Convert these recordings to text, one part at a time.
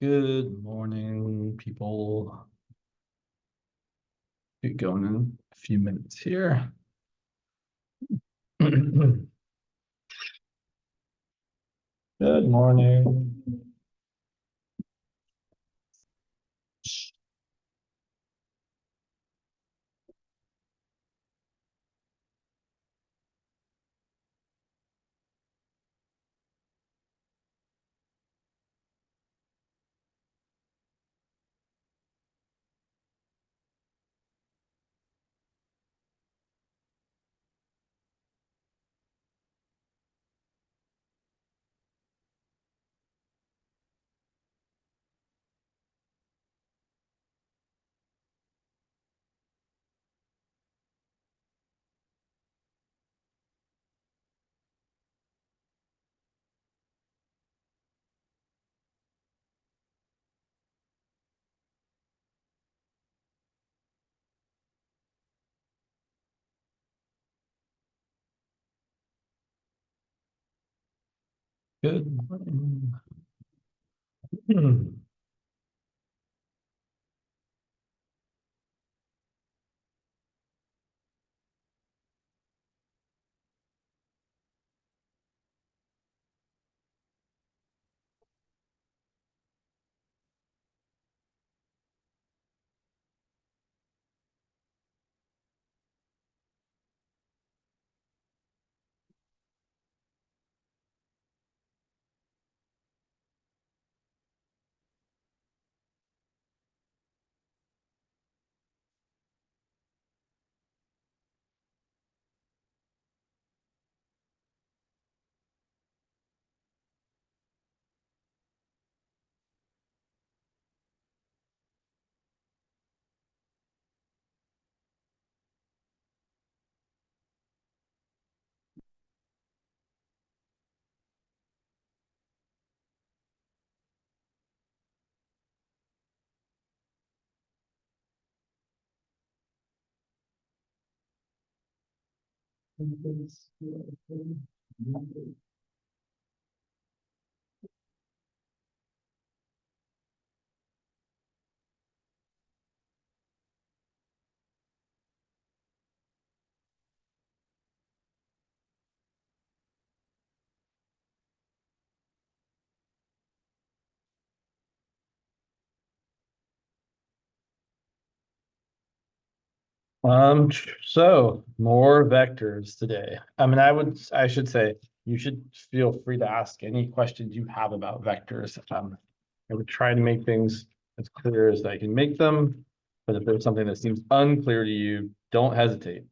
Good morning, people. Get going in a few minutes here. Good morning. Good morning. So more vectors today. I should say, you should feel free to ask any questions you have about vectors. I would try to make things as clear as I can make them, but if there's something that seems unclear to you, don't hesitate.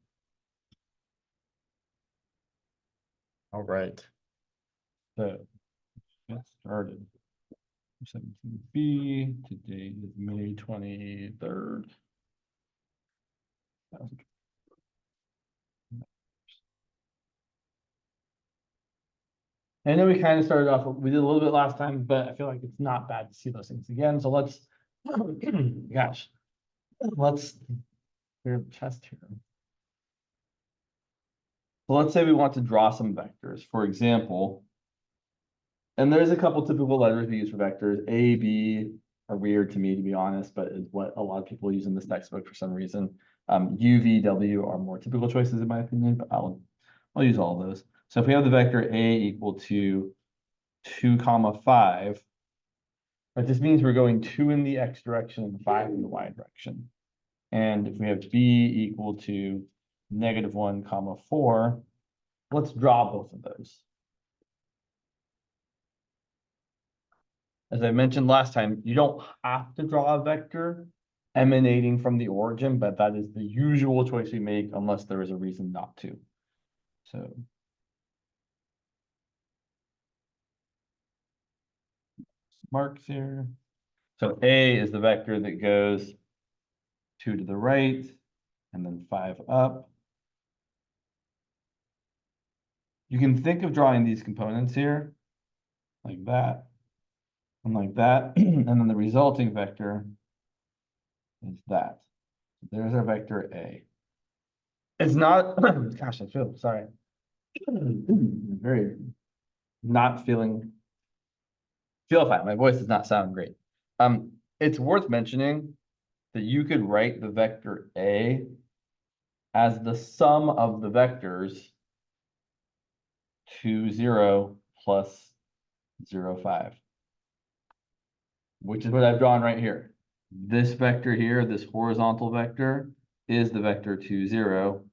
All right. So get started. Co-17B, today is May 23rd. I know we kind of started off, we did a little bit last time, but I feel like it's not bad to see those things again. So let's, gosh, let's clear the chest here. So let's say we want to draw some vectors, for example, and there's a couple typical letters we use for vectors. A, B are weird to me, to be honest, but is what a lot of people use in this textbook for some reason. U, V, W are more typical choices in my opinion, but I'll use all of those. So if we have the vector A equal to 2, 5, right, this means we're going 2 in the X direction and 5 in the Y direction. And if we have B equal to -1, 4, let's draw both of those. As I mentioned last time, you don't have to draw a vector emanating from the origin, but that is the usual choice we make unless there is a reason not to. So marks here. So A is the vector that goes 2 to the right and then 5 up. You can think of drawing these components here like that and like that, and then the resulting vector is that. There's our vector A. It's not, gosh, I feel sorry. Very not feeling, feel fine. My voice does not sound great. It's worth mentioning that you could write the vector A as the sum of the vectors 2, 0 plus 0, 5, which is what I've drawn right here. This vector here, this horizontal vector, is the vector 2, 0.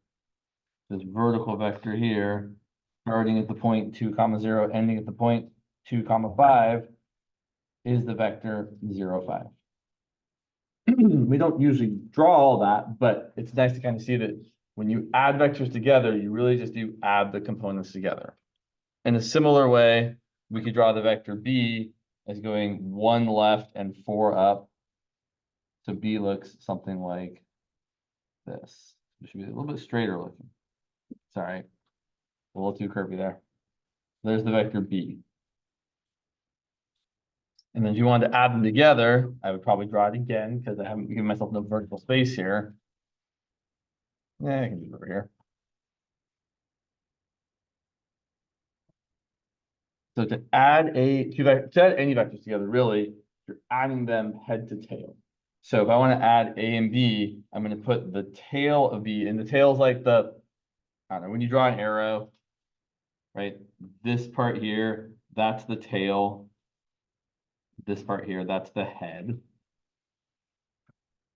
This vertical vector here, starting at the point 2, 0, ending at the point 2, 5, is the vector 0, 5. We don't usually draw all that, but it's nice to kind of see that when you add vectors together, you really just do add the components together. In a similar way, we could draw the vector B as going 1 left and 4 up. So B looks something like this. It should be a little bit straighter looking. Sorry, a little too curvy there. There's the vector B. And then if you wanted to add them together, I would probably draw it again because I haven't given myself enough vertical space here. Yeah, I can do it over here. So to add any vectors together, really, you're adding them head to tail. So if I want to add A and B, I'm going to put the tail of B, and the tail is like I don't know, when you draw an arrow, right? This part here, that's the tail. This part here, that's the head.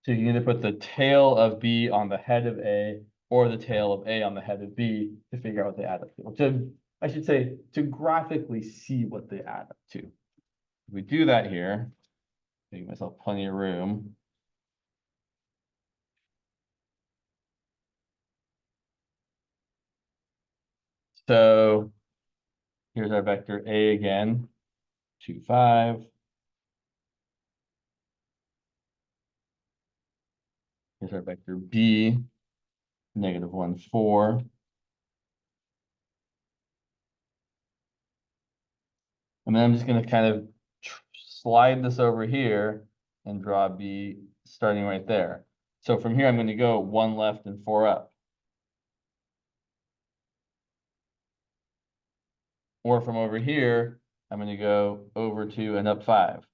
So you can either put the tail of B on the head of A or the tail of A on the head of B to figure out what they add up to. I should say, to graphically see what they add up to. If we do that here, give myself plenty of room. So here's our vector A again, 2, 5. Here's our vector B, -1, 4. And then I'm just going to kind of slide this over here and draw B starting right there. So from here, I'm going to go 1 left and 4 up. Or from over here, I'm going to go over 2 and up 5.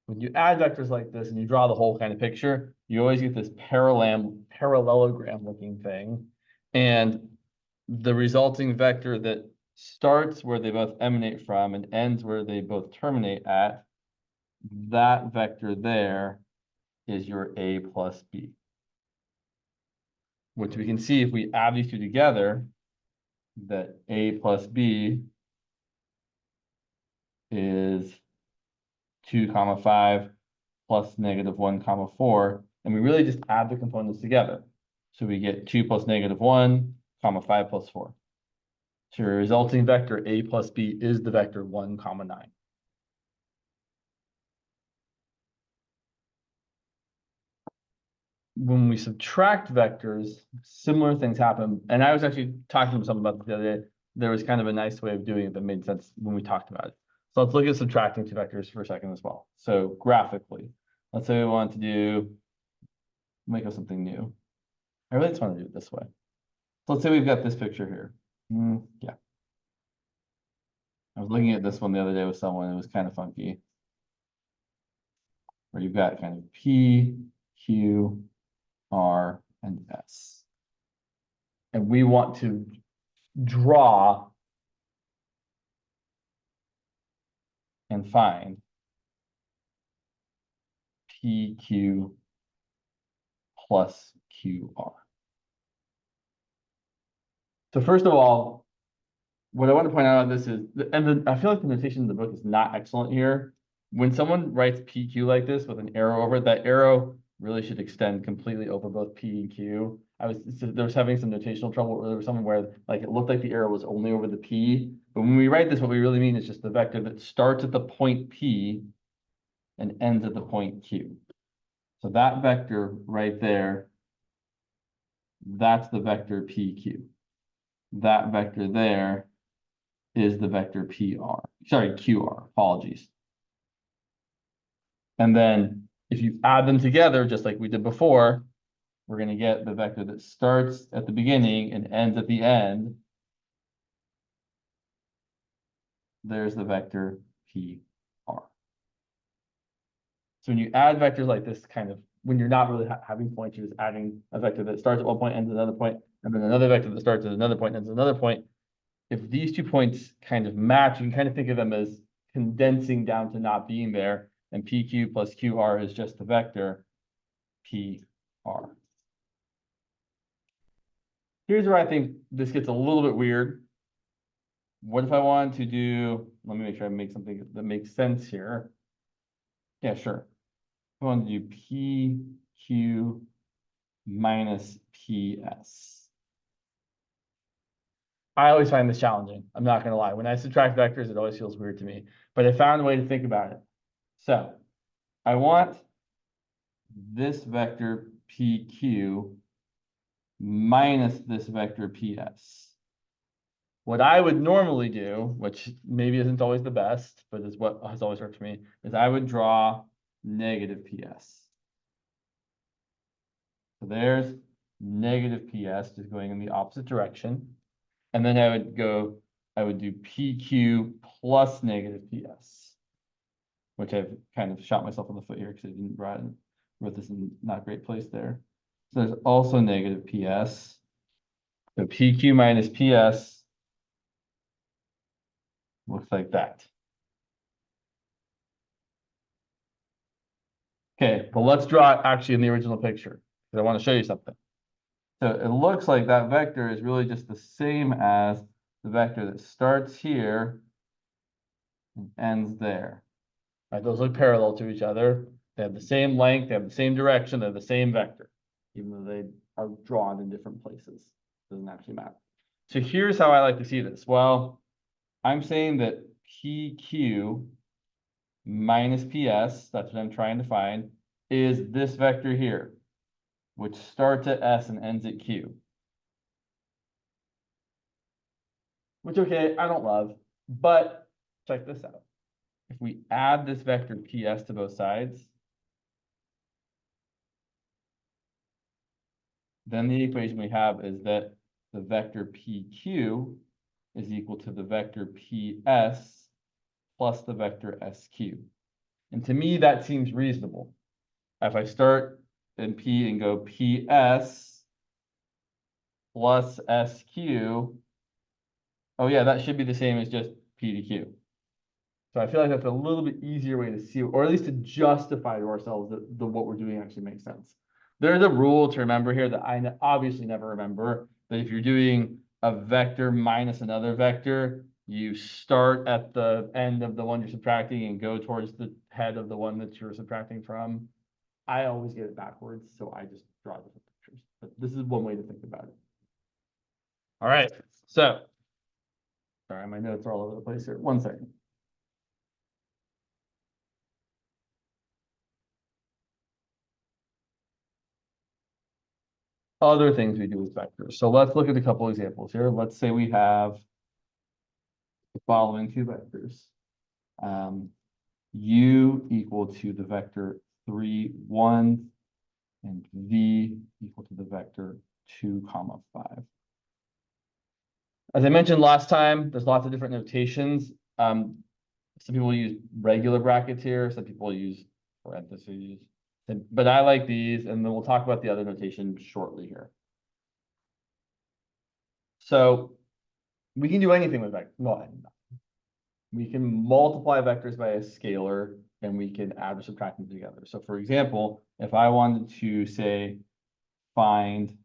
When you add vectors like this and you draw the whole kind of picture, you always get this parallelogram looking thing. And the resulting vector that starts where they both emanate from and ends where they both terminate at, that vector there is your A plus B. Which we can see if we add these two together, that A plus B is 2, 5 plus -1, 4. And we really just add the components together. So we get 2 plus -1, 5 plus 4. So your resulting vector A plus B is the vector 1, 9. When we subtract vectors, similar things happen. And I was actually talking to someone about this the other day. There was kind of a nice way of doing it that made sense when we talked about it. So let's look at subtracting two vectors for a second as well. So graphically, let's say we want to make up something new. I really just want to do it this way. So let's say we've got this picture here. Yeah. I was looking at this one the other day with someone. It was kind of funky. Where you've got kind of P, Q, R, and S. And we want to draw and find PQ plus QR. So first of all, what I want to point out on this is, I feel like the notation in the book is not excellent here. When someone writes PQ like this with an arrow over it, that arrow really should extend completely over both P and Q. There was having some notational trouble. There was something where like it looked like the arrow was only over the P. But when we write this, what we really mean is just the vector that starts at the point P and ends at the point Q. So that vector right there, that's the vector PQ. That vector there is the vector QR, apologies. And then if you add them together, just like we did before, we're going to get the vector that starts at the beginning and ends at the end. There's the vector P So when you add vectors like this, kind of when you're not really having points, you're just adding a vector that starts at one point, ends at another point, and then another vector that starts at another point, ends at another point. If these 2 points kind of match, you can kind of think of them as condensing down to not being there, and PQ plus QR is just the vector PR. Here's where I think this gets a little bit weird. What if I want to do, let me make sure I make something that makes sense here. Yeah, sure. I want to do PQ minus PS. I always find this challenging. I'm not going to lie. When I subtract vectors, it always feels weird to me. But I found a way to think about it. So I want this vector PQ minus this vector PS. What I would normally do, which maybe isn't always the best, but is what has always worked for me, is I would draw negative PS. So there's negative PS just going in the opposite direction. And then I would do PQ plus negative PS, which I've kind of shot myself in the foot here because I didn't wrote this in not a great place there. So there's also negative PS. So PQ minus PS looks like that. Okay, but let's draw it actually in the original picture because I want to show you something. So it looks like that vector is really just the same as the vector that starts here and ends there. Right, those look parallel to each other. They have the same length, they have the same direction, they're the same vector, even though they are drawn in different places. Doesn't actually matter. So here's how I like to see this. Well, I'm saying that PQ minus PS, that's what I'm trying to find, is this vector here, which starts at S and ends at Q. Which, okay, I don't love, but check this out. If we add this vector PS to both sides, then the equation we have is that the vector PQ is equal to the vector PS plus the vector SQ. And to me, that seems reasonable. If I start in P and go PS plus SQ, oh yeah, that should be the same as just P to Q. So I feel like that's a little bit easier way to see, or at least to justify to ourselves that what we're doing actually makes sense. There's a rule to remember here that I obviously never remember, that if you're doing a vector minus another vector, you start at the end of the one you're subtracting and go towards the head of the one that you're subtracting from. I always get it backwards, so I just draw different pictures. But this is one way to think about it. All right, so, sorry, my notes are all over the place here. 1 second. Other things we do with vectors. So let's look at a couple examples here. Let's say we have the following 2 vectors. U equal to the vector 3, 1, and V equal to the vector 2, 5. As I mentioned last time, there's lots of different notations. Some people use regular brackets here, some people use parentheses. But I like these, and then we'll talk about the other notation shortly here. So we can do anything with vectors. No, we can multiply vectors by a scalar, and we can add or subtract them together. So for example, if I wanted to say find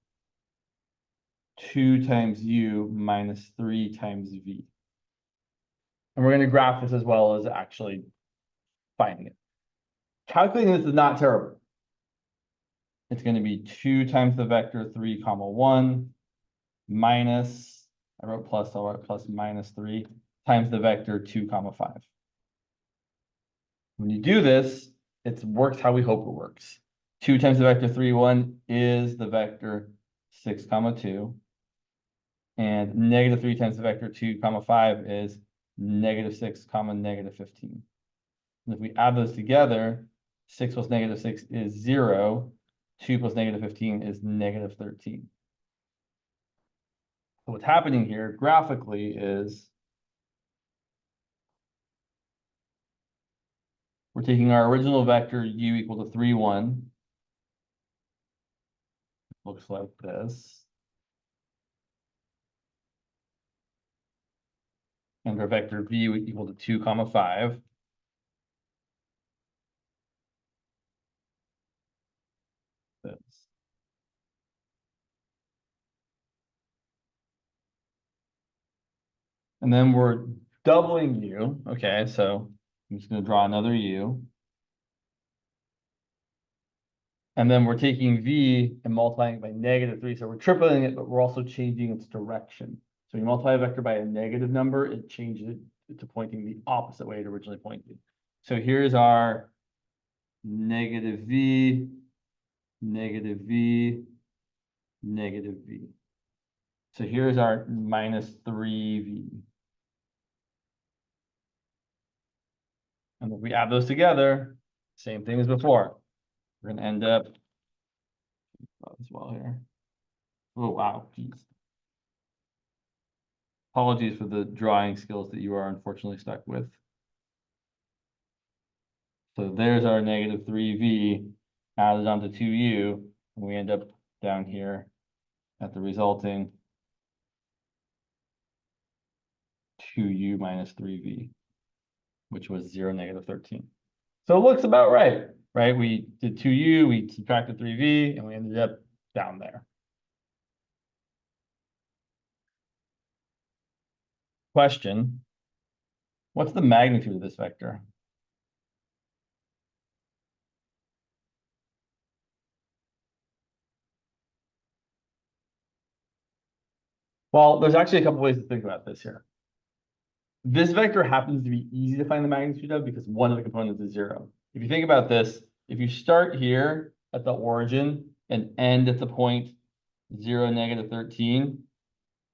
2 times U minus 3 times V. And we're going to graph this as well as actually finding it. Calculating this is not terrible. It's going to be 2 times the vector 3, 1 minus, I wrote plus, I'll write plus minus 3 times the vector 2, 5. When you do this, it works how we hope it works. 2 times the vector 3, 1 is the vector 6, 2. And negative 3 times the vector 2, 5 is negative 6, negative 15. And if we add those together, 6 plus negative 6 is 0. 2 plus negative 15 is negative 13. So what's happening here graphically is we're taking our original vector u equal to 3, 1. Looks like this. And our vector v equal to 2, 5. This. And then we're doubling u. Okay, so I'm just going to draw another u. And then we're taking v and multiplying it by -3. So we're tripling it, but we're also changing its direction. So you multiply a vector by a negative number, it changes it to pointing the opposite way it originally pointed. So here's our negative v, negative v, negative v. So here's our -3v. And if we add those together, same thing as before. We're going to end up as well here. Oh, wow. Geez. Apologies for the drawing skills that you are unfortunately stuck with. So there's our -3v added onto 2u, and we end up down here at the resulting 2u minus 3v, which was 0, -13. So it looks about right? We did 2u, we subtracted 3v, and we ended up down there. Question, what's the magnitude of this vector? Well, there's actually a couple ways to think about this here. This vector happens to be easy to find the magnitude of because one of the components is 0. If you think about this, if you start here at the origin and end at the point 0, -13,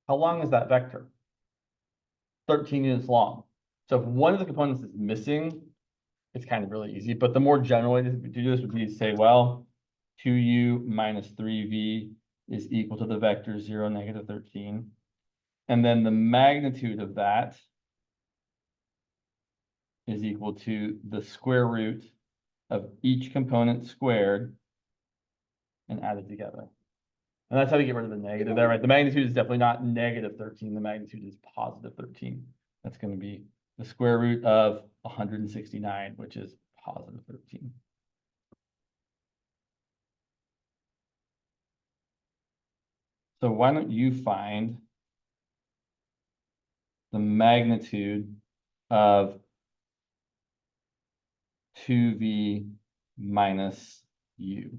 how long is that vector? 13 units long. So if one of the components is missing, it's kind of really easy. But the more general way to do this would be to say, well, 2u minus 3v is equal to the vector 0, -13. And then the magnitude of that is equal to the square root of each component squared and added together. And that's how we get rid of the negative there, right? The magnitude is definitely not -13. The magnitude is +13. That's going to be the square root of 169, which is +13. So why don't you find the magnitude of 2v minus u?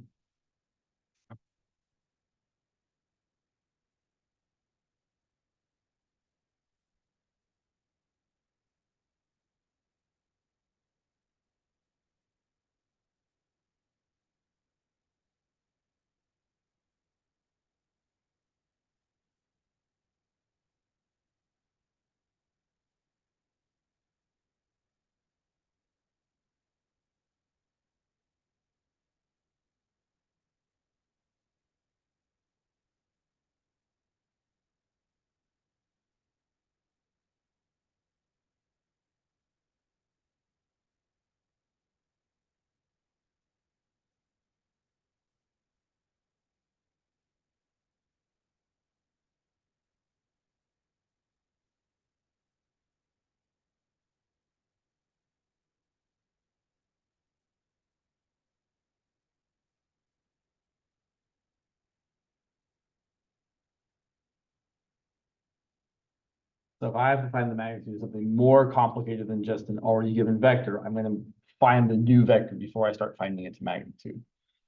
So if I have to find the magnitude of something more complicated than just an already given vector, I'm going to find the new vector before I start finding its magnitude.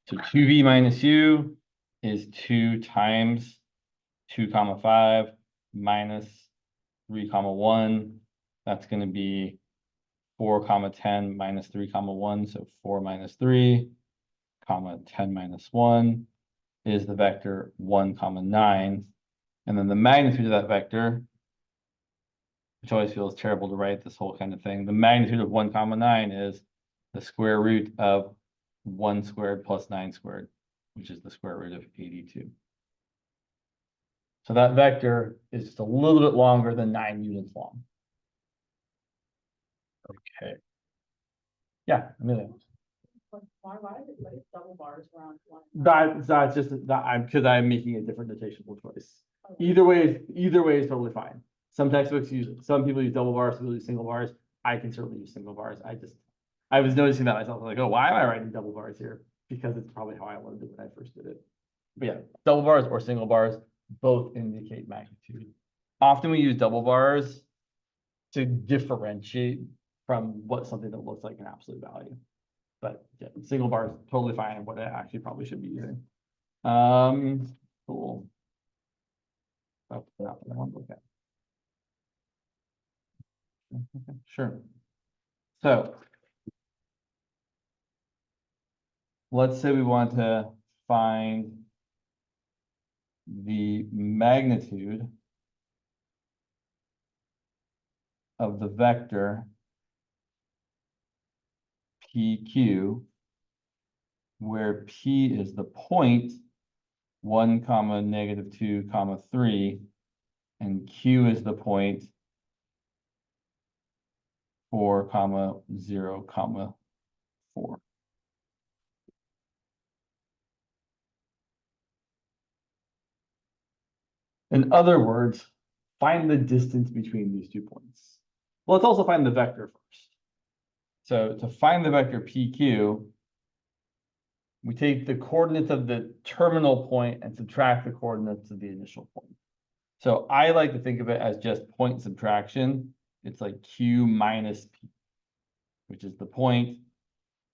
So 2v minus u is 2 times 2, 5 minus 3, 1. That's going to be 4, 10 minus 3, 1. So 4 minus 3, 10 minus 1 is the vector 1, 9. And then the magnitude of that vector, which always feels terrible to write this whole kind of thing. The magnitude of 1, 9 is the square root of 1 squared plus 9 squared, which is the square root of 82. So that vector is just a little bit longer than 9 units long. Okay. Yeah, Amelia. Why is it place double bars around one? That's just that because I'm making a different notational choice. Either way is totally fine. Some textbooks some people use double bars, some people use single bars. I can certainly use single bars. I was noticing that myself. I'm like, oh, why am I writing double bars here? Because it's probably how I learned it when I first did it. But yeah, double bars or single bars both indicate magnitude. Often we use double bars to differentiate from what something that looks like an absolute value. But yeah, single bars totally fine. What I actually probably should be using. Cool. That's not what I want to look at. Okay, sure. So let's say we want to find the magnitude of the vector PQ, where P is the point 1, comma, -2, comma, 3, and Q is the point 4, comma, 0, comma, 4. In other words, find the distance between these 2 points. Well, let's also find the vector first. So to find the vector PQ, we take the coordinates of the terminal point and subtract the coordinates of the initial point. So I like to think of it as just point subtraction. It's like Q minus P, which is the point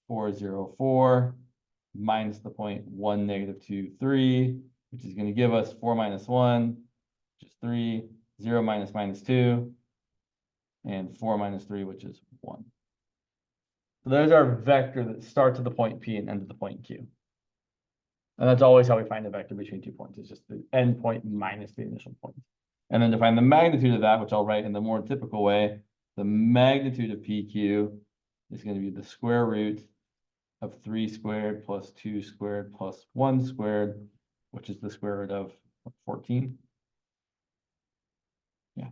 4, 0, 4 minus the point 1, -2, 3, which is going to give us 4 minus 1, which is 3, 0 minus -2, and 4 minus 3, which is 1. So there's our vector that starts at the point P and ends at the point Q. And that's always how we find a vector between 2 points. It's just the end point minus the initial point. And then to find the magnitude of that, which I'll write in the more typical way, the magnitude of PQ is going to be the square root of 3 squared plus 2 squared plus 1 squared, which is the square root of 14. Yeah.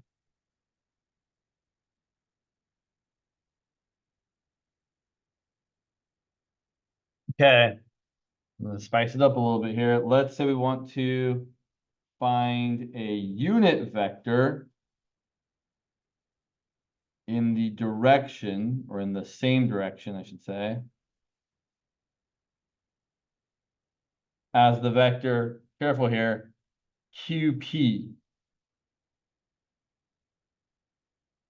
Okay. I'm going to spice it up a little bit here. Let's say we want to find a unit vector in the direction, or in the same direction, I should say, as the vector, careful here, QP.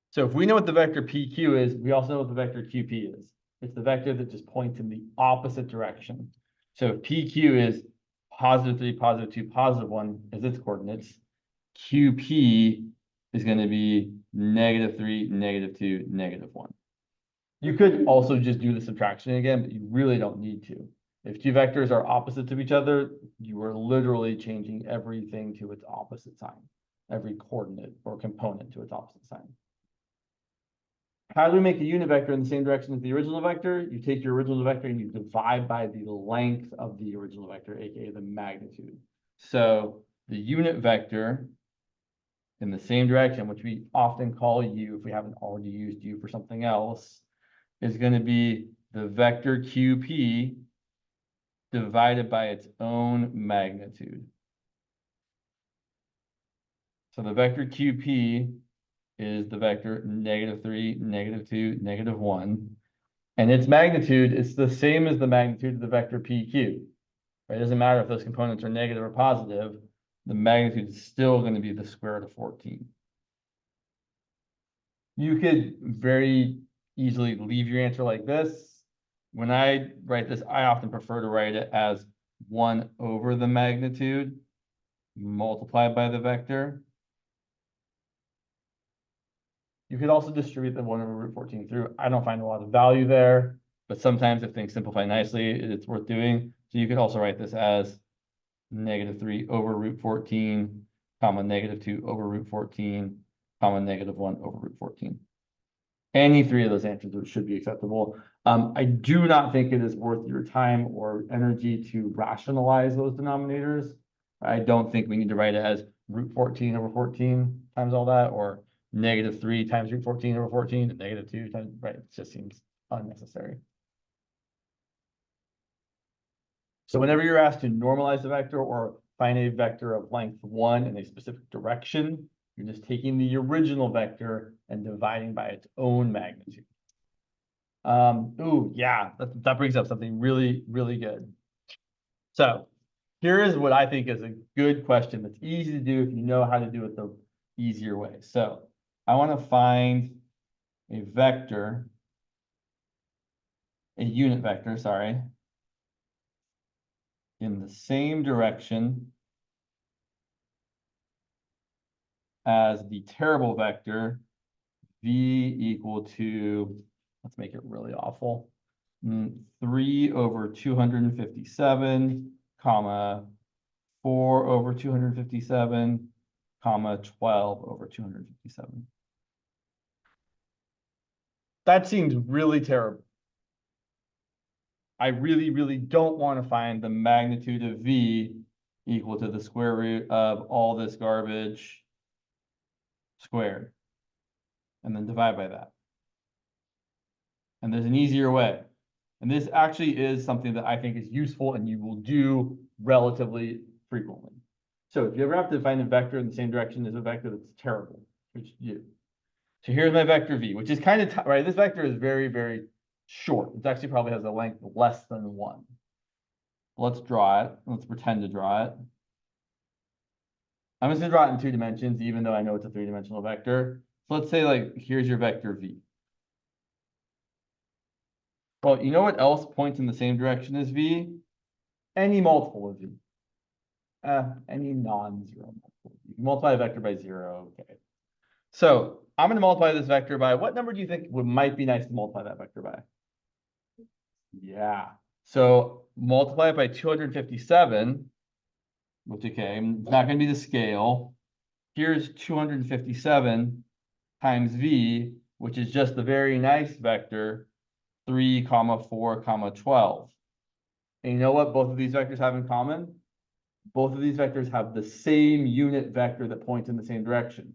So if we know what the vector PQ is, we also know what the vector QP is. It's the vector that just points in the opposite direction. So if PQ is +3, +2, +1 as its coordinates, QP is going to be -3, -2, -1. You could also just do the subtraction again, but you really don't need to. If two vectors are opposite to each other, you are literally changing everything to its opposite sign, every coordinate or component to its opposite sign. How do we make a unit vector in the same direction as the original vector? You take your original vector and you divide by the length of the original vector, aka the magnitude. So the unit vector in the same direction, which we often call U if we haven't already used U for something else, is going to be the vector QP divided by its own magnitude. So the vector QP is the vector -3, -2, -1. And its magnitude is the same as the magnitude of the vector PQ. Right? It doesn't matter if those components are negative or positive. The magnitude is still going to be the square root of 14. You could very easily leave your answer like this. When I write this, I often prefer to write it as 1 over the magnitude multiplied by the vector. You could also distribute the 1 over root 14 through. I don't find a lot of value there, but sometimes if things simplify nicely, it's worth doing. So you could also write this as -3 over root 14, comma, -2 over root 14, comma, -1 over root 14. Any three of those answers should be acceptable. I do not think it is worth your time or energy to rationalize those denominators. I don't think we need to write it as root 14 over 14 times all that, or -3 times root 14 over 14, and -2 times, right? It just seems unnecessary. So whenever you're asked to normalize a vector or find a vector of length 1 in a specific direction, you're just taking the original vector and dividing by its own magnitude. Ooh, yeah, that brings up something really, really good. So here is what I think is a good question that's easy to do if you know how to do it the easier way. So I want to find a vector, a unit vector, sorry, in the same direction as the terrible vector v equal to, let's make it really awful, 3 over 257, comma, 4 over 257, comma, 12 over 257. That seems really terrible. I really, really don't want to find the magnitude of v equal to the square root of all this garbage squared, and then divide by that. And there's an easier way. And this actually is something that I think is useful and you will do relatively frequently. So if you ever have to find a vector in the same direction as a vector that's terrible, which you do. So here's my vector v, which is kind of, right, this vector is very, very short. It actually probably has a length less than 1. Let's draw it. Let's pretend to draw it. I'm just going to draw it in 2 dimensions, even though I know it's a 3-dimensional vector. So let's say, like, here's your vector v. Well, you know what else points in the same direction as v? Any multiple of v. Any non-zero multiple. You can multiply a vector by 0, okay. So I'm going to multiply this vector by, what number do you think might be nice to multiply that vector by? Yeah. So multiply it by 257, which, okay, it's not going to be the scale. Here's 257 times v, which is just the very nice vector 3, 4, 12. And you know what both of these vectors have in common? Both of these vectors have the same unit vector that points in the same direction.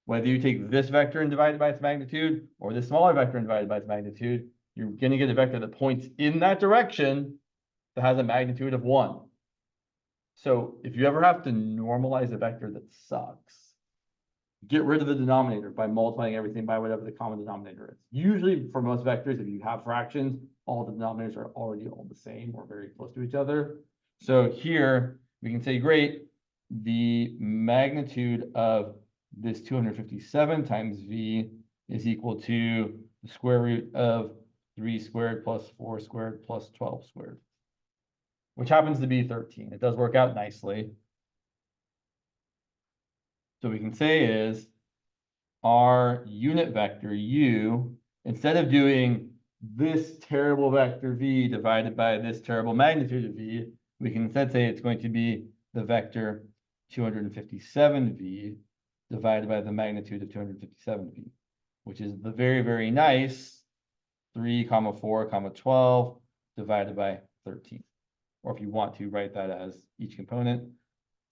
Whether you take this vector and divide it by its magnitude, or this smaller vector and divide it by its magnitude, you're going to get a vector that points in that direction that has a magnitude of 1. So if you ever have to normalize a vector that sucks, get rid of the denominator by multiplying everything by whatever the common denominator is. Usually for most vectors, if you have fractions, all the denominators are already all the same or very close to each other. So here we can say, great, the magnitude of this 257 times v is equal to the square root of 3 squared plus 4 squared plus 12 squared, which happens to be 13. It does work out nicely. So we can say is our unit vector u, instead of doing this terrible vector v divided by this terrible magnitude of v, we can instead say it's going to be the vector 257v divided by the magnitude of 257v, which is the very, very nice 3, 4, 12 divided by 13. Or if you want to write that as each component,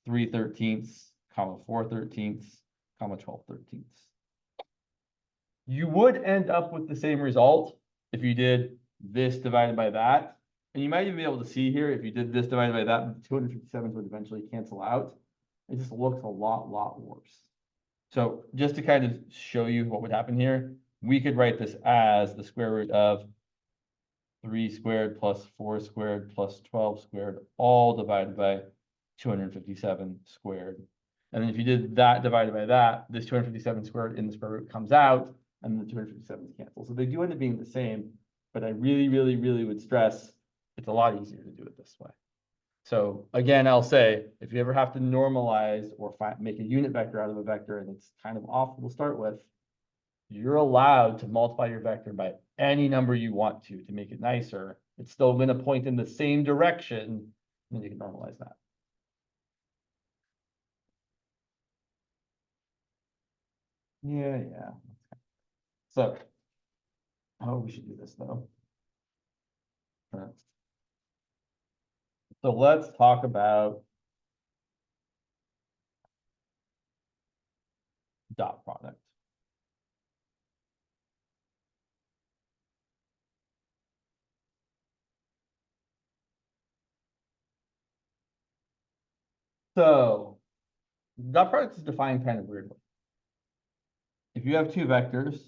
3/13, 4/13, 12/13. You would end up with the same result if you did this divided by that. And you might even be able to see here, if you did this divided by that, the 257s would eventually cancel out. It just looks a lot worse. So just to kind of show you what would happen here, we could write this as the square root of 3 squared plus 4 squared plus 12 squared, all divided by 257 squared. And then if you did that divided by that, this 257 squared in the square root comes out, and the 257s cancel. So they do end up being the same, but I really would stress it's a lot easier to do it this way. So again, I'll say, if you ever have to normalize or make a unit vector out of a vector and it's kind of awful to start with, you're allowed to multiply your vector by any number you want to make it nicer. It's still going to point in the same direction, and then you can normalize that. Yeah. So, oh, we should do this though. So let's talk about dot product. So dot product is defined kind of weirdly. If you have two vectors,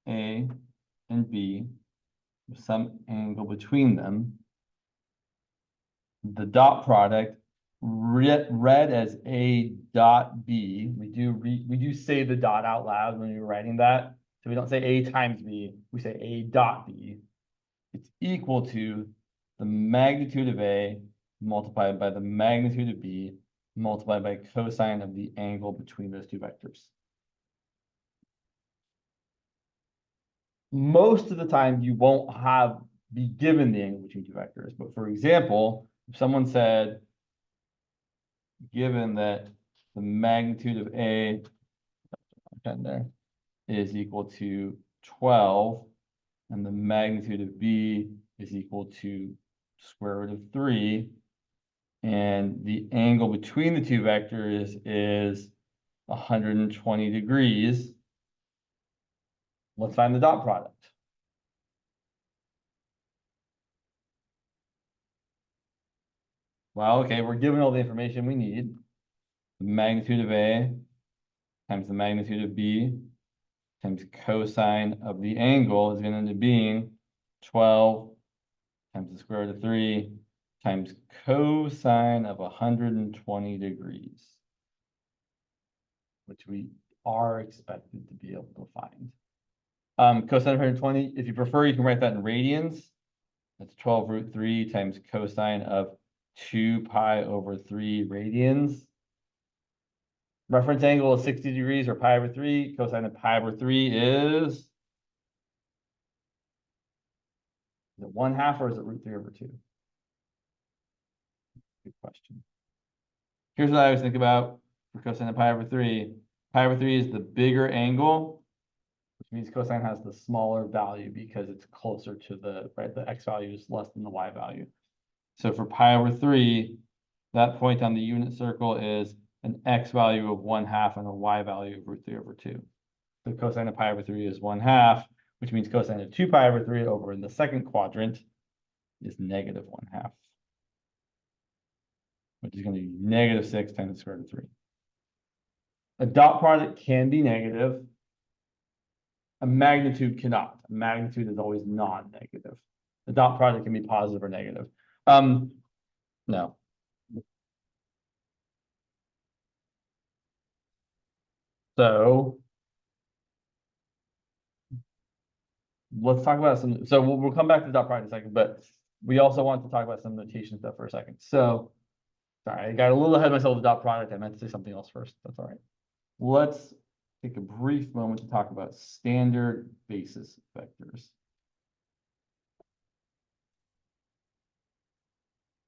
A and B, with some angle between them, the dot product read as A dot B. We do say the dot out loud when you're writing that. So we don't say A times B, we say A dot B. It's equal to the magnitude of A multiplied by the magnitude of B multiplied by cosine of the angle between those two vectors. Most of the time you won't be given the angle between two vectors. But for example, if someone said, given that the magnitude of A there is equal to 12 and the magnitude of B is equal to square root of 3, and the angle between the two vectors is 120 degrees, let's find the dot product. Well, okay, we're given all the information we need. The magnitude of A times the magnitude of B times cosine of the angle is going to end up being 12 times the square root of 3 times cosine of 120 degrees, which we are expected to be able to find. Cosine of 120, if you prefer, you can write that in radians. That's 12 root 3 times cosine of 2 pi over 3 radians. Reference angle is 60 degrees or pi over 3. Cosine of pi over 3 is it 1/2 or is it root 3 over 2? Good question. Here's what I always think about for cosine of pi over 3. Pi over 3 is the bigger angle, which means cosine has the smaller value because it's closer to the x value is less than the y value. So for pi over 3, that point on the unit circle is an x value of 1/2 and a y value of root 3 over 2. So cosine of pi over 3 is 1/2, which means cosine of 2 pi over 3 over in the second quadrant is negative 1/2, which is going to be negative 6 times the square root of 3. A dot product can be negative. A magnitude cannot. A magnitude is always non-negative. The dot product can be positive or negative. No. So let's talk about some. So we'll come back to the dot product in a second, but we also want to talk about some notation stuff for a second. So, sorry, I got a little ahead of myself with the dot product. I meant to say something else first. That's all right. Let's take a brief moment to talk about standard basis vectors.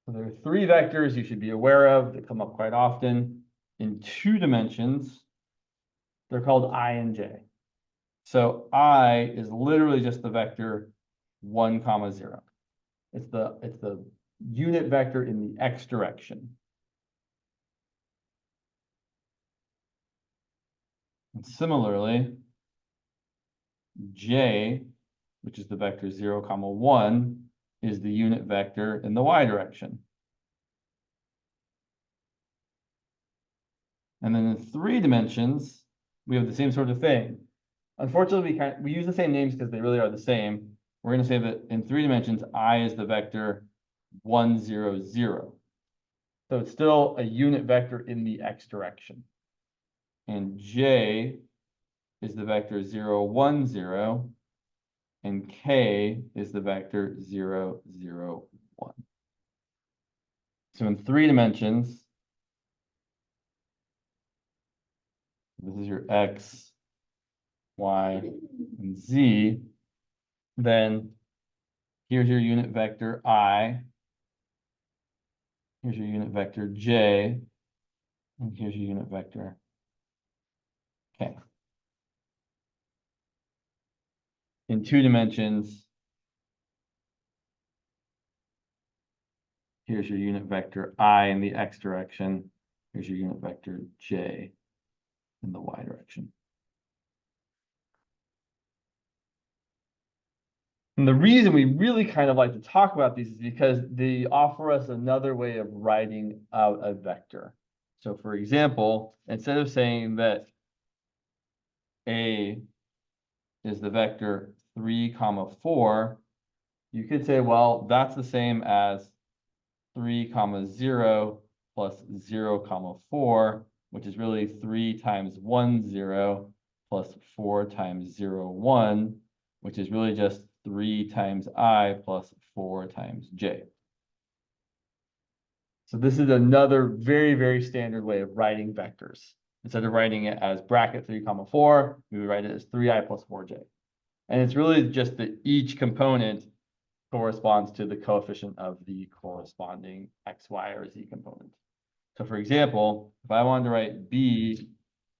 So there are 3 vectors you should be aware of that come up quite often in 2 dimensions. They're called I and J. So I is literally just the vector 1, 0. It's the unit vector in the x direction. And similarly, J, which is the vector 0, 1, is the unit vector in the y direction. And then in 3 dimensions, we have the same sort of thing. Unfortunately, we use the same names because they really are the same. We're going to say that in 3 dimensions, I is the vector 1, 0, 0. So it's still a unit vector in the x direction. And J is the vector 0, 1, 0. And K is the vector 0, 0, 1. So in 3 dimensions, this is your x, y, and z. Then here's your unit vector I. Here's your unit vector j. And here's your unit vector k. In 2 dimensions, here's your unit vector I in the x direction. Here's your unit vector j in the y direction. And the reason we really kind of like to talk about these is because they offer us another way of writing out a vector. So for example, instead of saying that A is the vector 3, 4, you could say, well, that's the same as 3, 0 plus 0, 4, which is really 3 times 1, 0 plus 4 times 0, 1, which is really just 3 times I plus 4 times j. So this is another very, very standard way of writing vectors. Instead of writing it as bracket 3, 4, we would write it as 3i plus 4j. And it's really just that each component corresponds to the coefficient of the corresponding x, y, or z component. So for example, if I wanted to write B,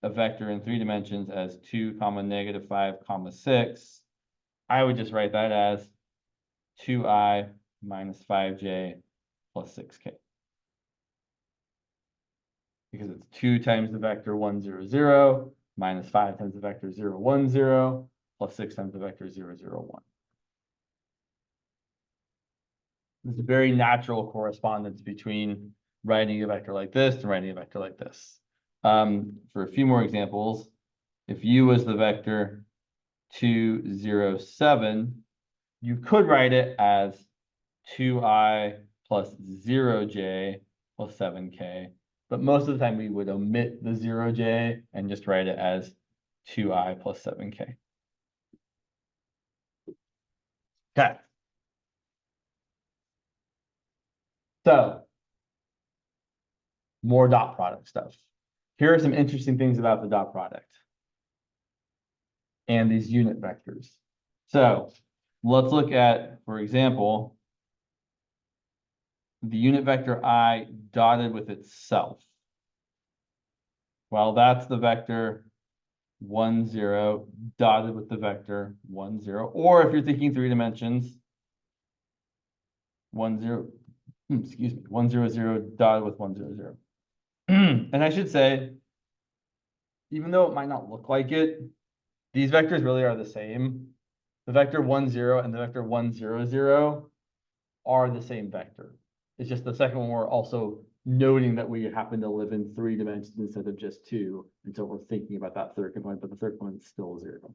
a vector in 3 dimensions as 2, -5, 6, I would just write that as 2i minus 5j plus 6k. Because it's 2 times the vector 1, 0, 0, minus 5 times the vector 0, 1, 0, plus 6 times the vector 0, 0, 1. There's a very natural correspondence between writing a vector like this and writing a vector like this. For a few more examples, if u was the vector 2, 0, 7, you could write it as 2i plus 0j plus 7k. But most of the time we would omit the 0j and just write it as 2i plus 7k. Okay. So, more dot product stuff. Here are some interesting things about the dot product and these unit vectors. So, let's look at, for example, the unit vector I dotted with itself. Well, that's the vector 1, 0 dotted with the vector 1, 0. Or if you're thinking 3 dimensions, 1, 0, excuse me, 1, 0, 0 dotted with 1, 0, 0. And I should say, even though it might not look like it, these vectors really are the same. The vector 1, 0 and the vector 1, 0, 0 are the same vector. It's just the second one we're also noting that we happen to live in 3 dimensions instead of just 2. And so we're thinking about that third component, but the third component is still 0.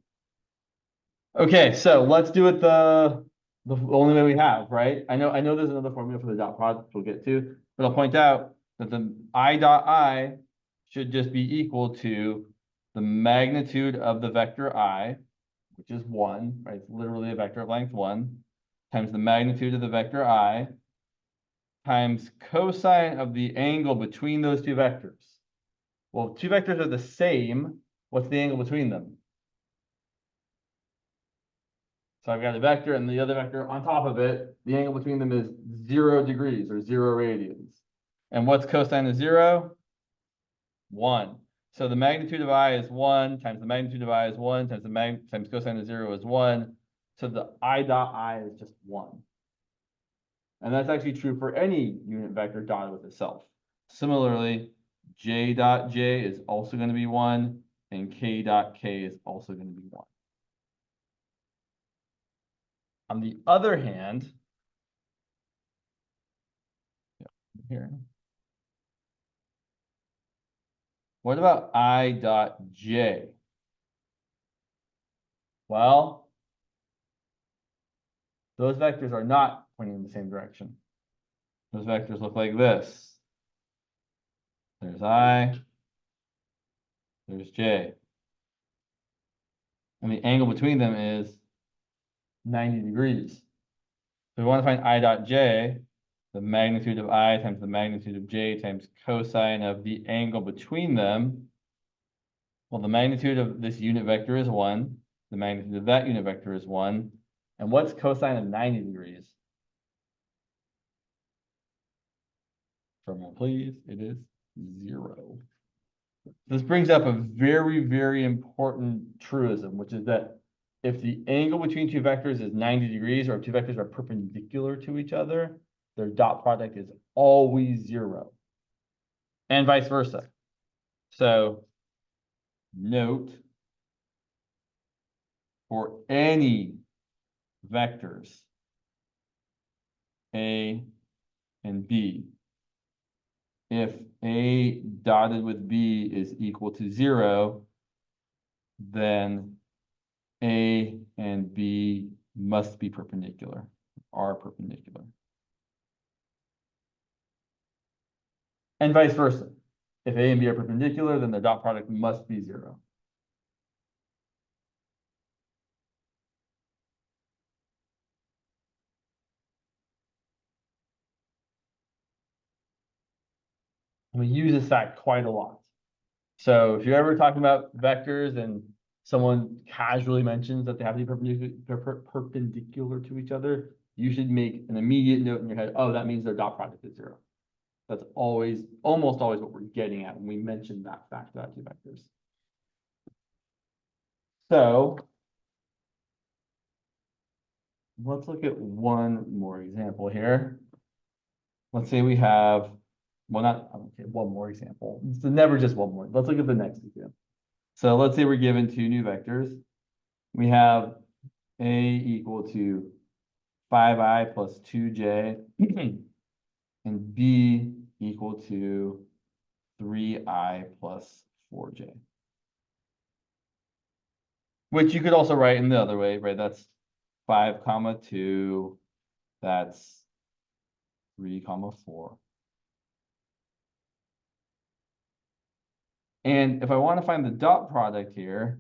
Okay, so let's do it the only way we have, right? I know there's another formula for the dot product we'll get to, but I'll point out that the I dot I should just be equal to the magnitude of the vector I, which is 1, right? It's literally a vector of length 1, times the magnitude of the vector I, times cosine of the angle between those two vectors. Well, two vectors are the same. What's the angle between them? So I've got a vector and the other vector on top of it. The angle between them is 0 degrees or 0 radians. And what's cosine of 0? 1. So the magnitude of I is 1 times the magnitude of I is 1 times the times cosine of 0 is 1. So the I dot I is just 1. And that's actually true for any unit vector dotted with itself. Similarly, j dot j is also going to be 1, and k dot k is also going to be 1. On the other hand, here, what about I dot j? Well, those vectors are not pointing in the same direction. Those vectors look like this. There's I, there's j. And the angle between them is 90 degrees. So we want to find I dot j, the magnitude of I times the magnitude of j times cosine of the angle between them. Well, the magnitude of this unit vector is 1. The magnitude of that unit vector is 1. And what's cosine of 90 degrees? Drum please. It is 0. This brings up a very, very important truism, which is that if the angle between two vectors is 90 degrees, or if two vectors are perpendicular to each other, their dot product is always 0. And vice versa. So note, for any vectors A and B. If A dotted with B is equal to 0, then A and B must be perpendicular, are perpendicular. And vice versa. If A and B are perpendicular, then the dot product must be 0. We use this fact quite a lot. So if you're ever talking about vectors and someone casually mentions that they have to be perpendicular to each other, you should make an immediate note in your head, oh, that means their dot product is 0. That's always, almost always what we're getting at when we mention that fact about two vectors. So let's look at one more example here. Let's say we have, well, not, okay, one more example. It's never just one more. Let's look at the next example. So let's say we're given two new vectors. We have A equal to 5i plus 2j and B equal to 3i plus 4j. Which you could also write in the other way, right? That's 5 comma 2, that's 3 comma 4. And if I want to find the dot product here,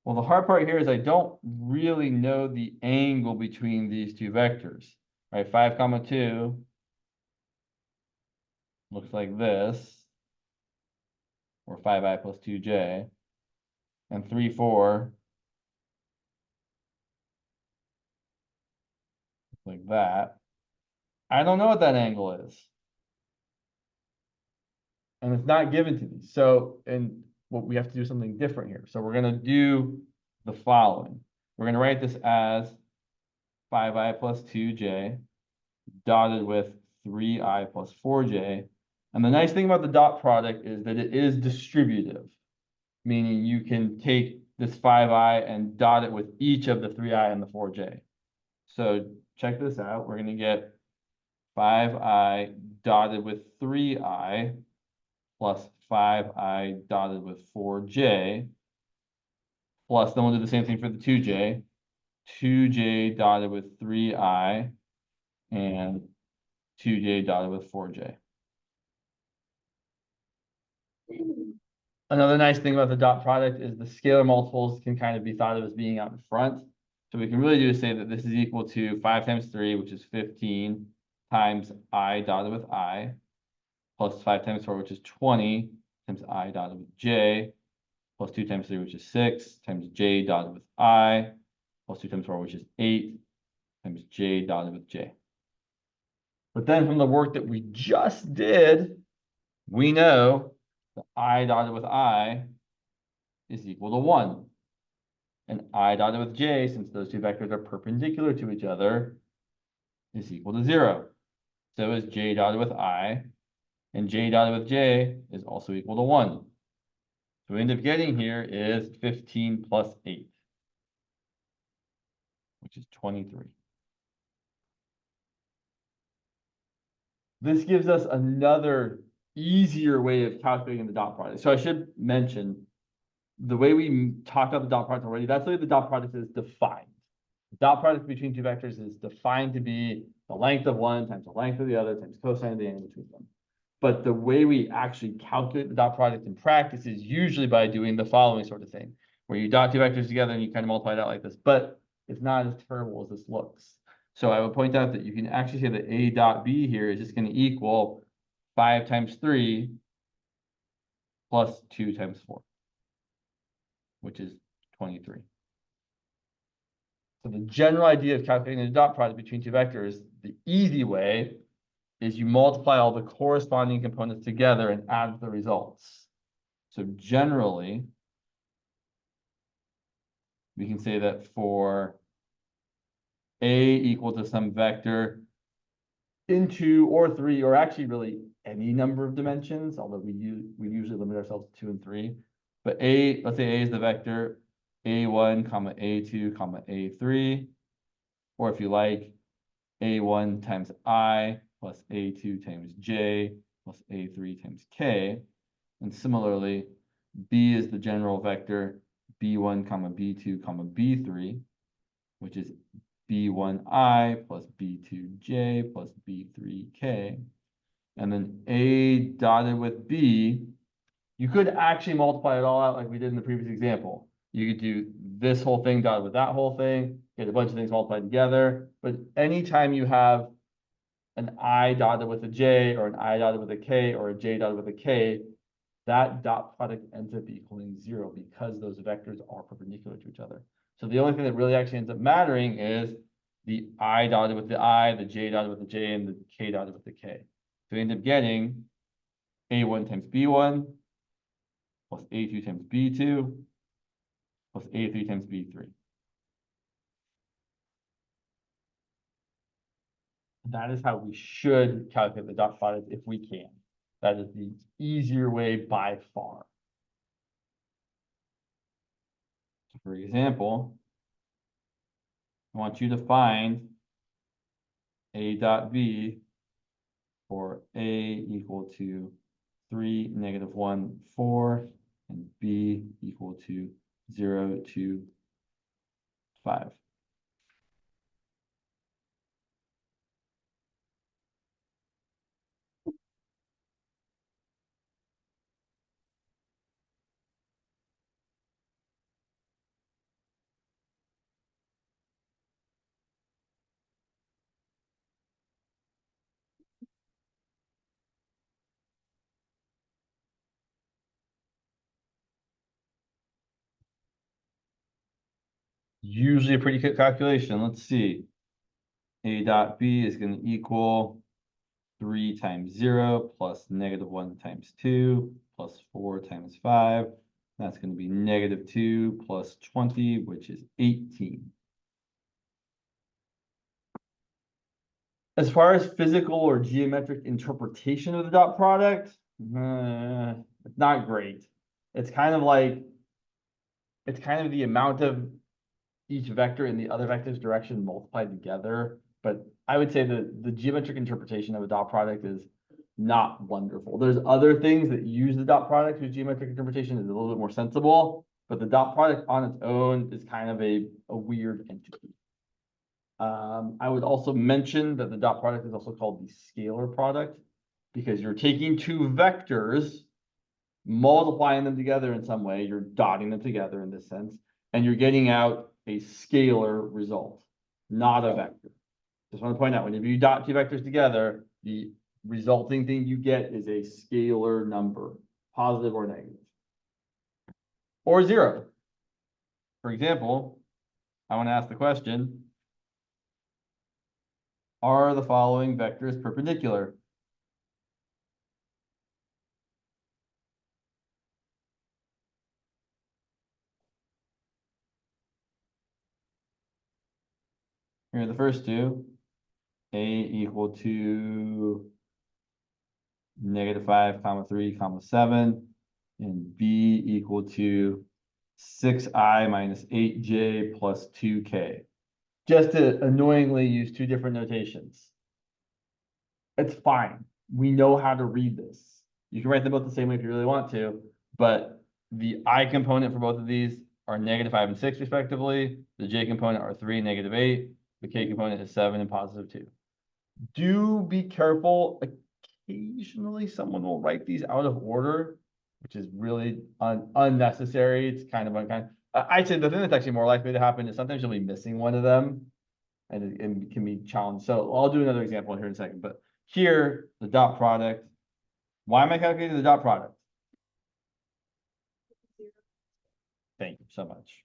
well, the hard part here is I don't really know the angle between these two vectors, right? 5 comma 2 looks like this, or 5i plus 2j, and 3, 4 like that. I don't know what that angle is. And it's not given to me. So, and what we have to do something different here. So we're going to do the following. We're going to write this as 5i plus 2j dotted with 3i plus 4j. And the nice thing about the dot product is that it is distributive, meaning you can take this 5i and dot it with each of the 3i and the 4j. So check this out. We're going to get 5i dotted with 3i plus 5i dotted with 4j, plus then we'll do the same thing for the 2j. 2j dotted with 3i and 2j dotted with 4j. Another nice thing about the dot product is the scalar multiples can kind of be thought of as being out in front. So we can really do is say that this is equal to 5 times 3, which is 15, times I dotted with I, plus 5 times 4, which is 20, times I dotted with j, plus 2 times 3, which is 6, times j dotted with I, plus 2 times 4, which is 8, times j dotted with j. But then from the work that we just did, we know that I dotted with I is equal to 1. And I dotted with j, since those two vectors are perpendicular to each other, is equal to 0. So is j dotted with I, and j dotted with j is also equal to 1. So what we end up getting here is 15 plus 8, which is 23. This gives us another easier way of calculating the dot product. So I should mention, the way we talked about the dot product already, that's the way the dot product is defined. The dot product between two vectors is defined to be the length of one times the length of the other times cosine of the angle between them. But the way we actually calculate the dot product in practice is usually by doing the following sort of thing, where you dot two vectors together and you kind of multiply it out like this. But it's not as terrible as this looks. So I would point out that you can actually say that A dot B here is just going to equal 5 times 3 plus 2 times 4, which is 23. So the general idea of calculating the dot product between two vectors, the easy way is you multiply all the corresponding components together and add the results. So generally, we can say that for A equal to some vector in 2 or 3, or actually really any number of dimensions, although we usually limit ourselves to 2 and 3. But A, let's say A is the vector A1, comma A2, comma A3. Or if you like, A1 times I plus A2 times J plus A3 times K. And similarly, B is the general vector B1 comma B2 comma B3, which is B1I plus B2J plus B3K. And then A dotted with B, you could actually multiply it all out like we did in the previous example. You could do this whole thing dotted with that whole thing, get a bunch of things multiplied together. But anytime you have an I dotted with a J or an I dotted with a K or a J dotted with a K, that dot product ends up equaling 0 because those vectors are perpendicular to each other. So the only thing that really actually ends up mattering is the I dotted with the I, the J dotted with the J, and the K dotted with the K. So we end up getting A1 times B1 plus A2 times B2 plus A3 times B3. That is how we should calculate the dot product if we can. That is the easier way by far. For example, I want you to find A dot B for A equal to 3, -1, 4, and B equal to 0, 2, 5. Usually a pretty quick calculation. Let's see. A dot B is going to equal 3 times 0 plus -1 times 2 plus 4 times 5. That's going to be -2 plus 20, which is 18. As far as physical or geometric interpretation of the dot product, it's not great. It's kind of like, it's kind of the amount of each vector in the other vector's direction multiplied together. But I would say that the geometric interpretation of a dot product is not wonderful. There's other things that use the dot product whose geometric interpretation is a little bit more sensible, but the dot product on its own is kind of a weird entity. I would also mention that the dot product is also called the scalar product because you're taking two vectors, multiplying them together in some way, you're dotting them together in this sense, and you're getting out a scalar result, not a vector. Just want to point out, whenever you dot two vectors together, the resulting thing you get is a scalar number, positive or negative, or 0. For example, I want to ask the question, are the following vectors perpendicular? Here are the first two. A equal to -5, 3, 7, and B equal to 6I minus 8J plus 2K. Just to annoyingly use two different notations. It's fine. We know how to read this. You can write them both the same way if you really want to, but the I component for both of these are -5 and 6 respectively. The J component are 3 and -8. The K component is 7 and +2. Do be careful. Occasionally someone will write these out of order, which is really unnecessary. It's kind of unkind. I'd say the thing that's actually more likely to happen is sometimes you'll be missing one of them and it can be challenged. So I'll do another example here in a second, but here, the dot product. Why am I calculating the dot product? Thank you so much.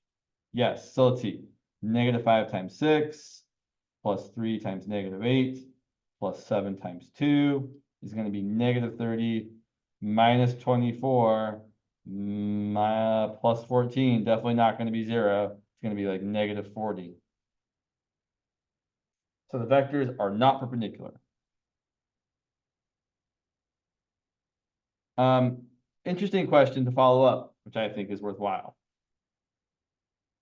Yes, so let's see. -5 times 6 plus 3 times -8 plus 7 times 2 is going to be -30 minus 24 plus 14. Definitely not going to be 0. It's going to be like -40. So the vectors are not perpendicular. Interesting question to follow up, which I think is worthwhile.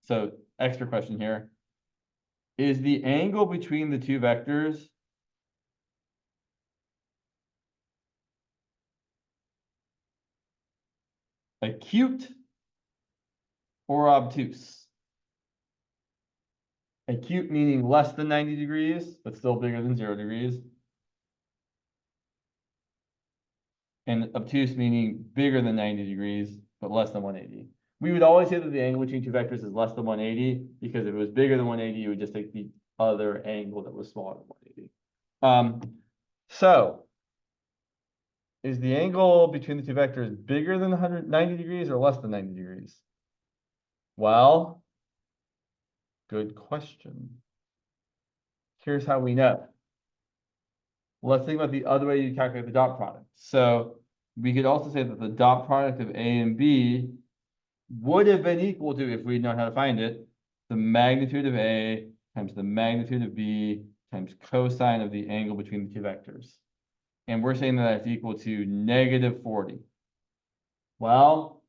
So extra question here. is the angle between the two vectors acute or obtuse? Acute meaning less than 90 degrees, but still bigger than 0 degrees. And obtuse meaning bigger than 90 degrees, but less than 180. We would always say that the angle between two vectors is less than 180, because if it was bigger than 180, you would just take the other angle that was smaller than 180. So is the angle between the two vectors bigger than 190 degrees or less than 90 degrees? Well, good question. Here's how we know. Let's think about the other way you calculate the dot product. So we could also say that the dot product of A and B would have been equal to, if we'd known how to find it, the magnitude of A times the magnitude of B times cosine of the angle between the two vectors. And we're saying that that's equal to negative 40. Well,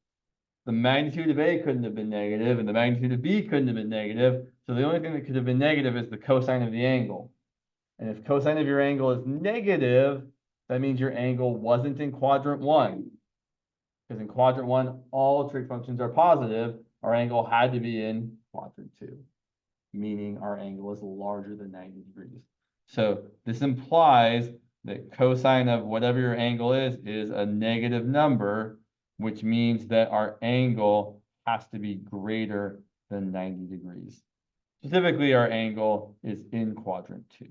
the magnitude of A couldn't have been negative, and the magnitude of B couldn't have been negative. So the only thing that could have been negative is the cosine of the angle. And if cosine of your angle is negative, that means your angle wasn't in quadrant 1. Because in quadrant 1, all trig functions are positive. Our angle had to be in quadrant 2, meaning our angle is larger than 90 degrees. So this implies that cosine of whatever your angle is a negative number, which means that our angle has to be greater than 90 degrees. Specifically, our angle is in quadrant 2.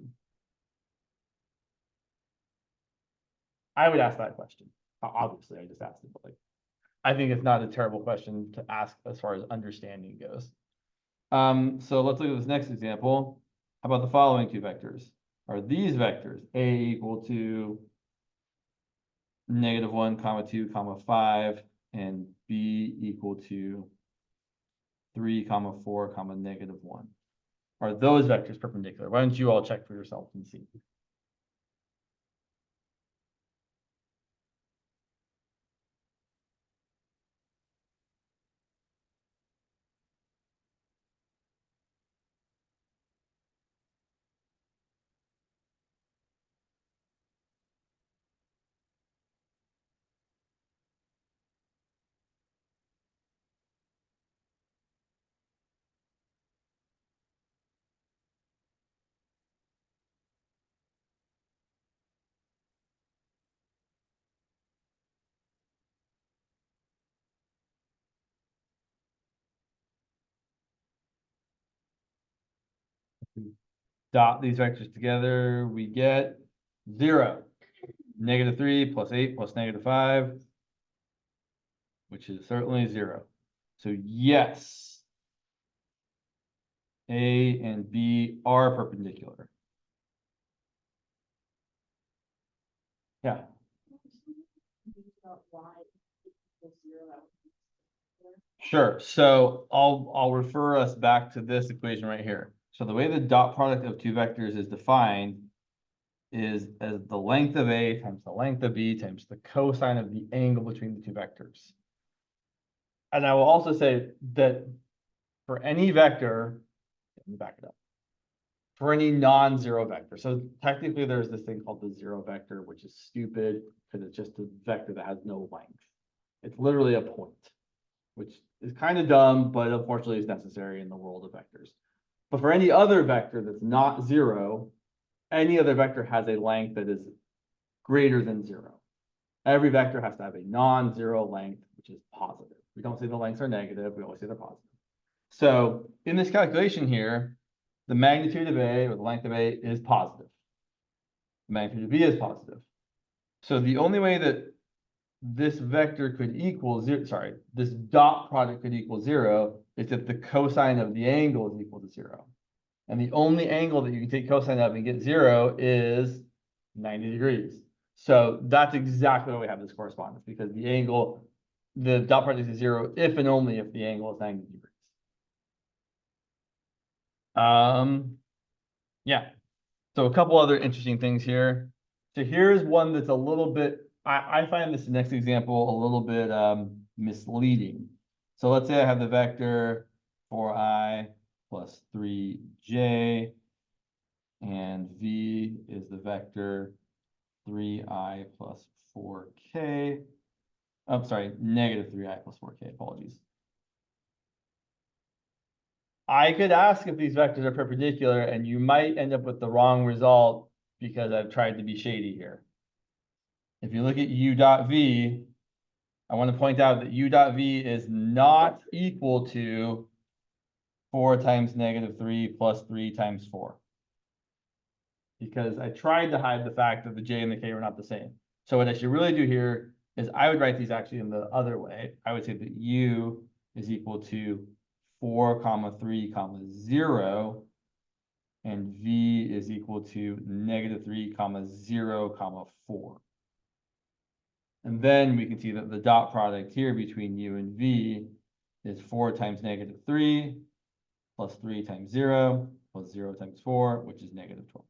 I would ask that question. Obviously, I just asked it, but like, I think it's not a terrible question to ask as far as understanding goes. So let's look at this next example. How about the following two vectors? Are these vectors A equal to -1, 2, 5, and B equal to 3, 4, -1? Are those vectors perpendicular? Why don't you all check for yourself and see? Dot these vectors together, we get 0. -3 plus 8 plus -5, which is certainly 0. So yes, A and B are perpendicular. Yeah. Sure. So I'll refer us back to this equation right here. So the way the dot product of two vectors is defined is as the length of A times the length of B times the cosine of the angle between the two vectors. And I will also say that for any vector, let me back it up. For any non-zero vector. So technically there's this thing called the zero vector, which is stupid because it's just a vector that has no length. It's literally a point, which is kind of dumb, but unfortunately is necessary in the world of vectors. But for any other vector that's not 0, any other vector has a length that is greater than 0. Every vector has to have a non-zero length, which is positive. We don't say the lengths are negative, we always say they're positive. So in this calculation here, the magnitude of A or the length of A is positive. The magnitude of B is positive. So the only way that this vector could equal 0, sorry, this dot product could equal 0 is if the cosine of the angle is equal to 0. And the only angle that you can take cosine of and get 0 is 90 degrees. So that's exactly why we have this correspondence, because the angle, the dot product is 0 if and only if the angle is 90 degrees. Yeah. So a couple other interesting things here. So here's one that's a little bit, I find this next example a little bit misleading. So let's say I have the vector 4i plus 3j, and v is the vector 3i plus 4k. I'm sorry, negative 3i plus 4k, apologies. I could ask if these vectors are perpendicular, and you might end up with the wrong result because I've tried to be shady here. If you look at u dot v, I want to point out that u dot v is not equal to 4 times negative 3 plus 3 times 4. Because I tried to hide the fact that the j and the k were not the same. So what I should really do here is I would write these actually in the other way. I would say that u is equal to 4 comma 3 comma 0, and v is equal to negative 3 comma 0 comma 4. And then we can see that the dot product here between u and v is 4 times negative 3 plus 3 times 0 plus 0 times 4, which is negative 12.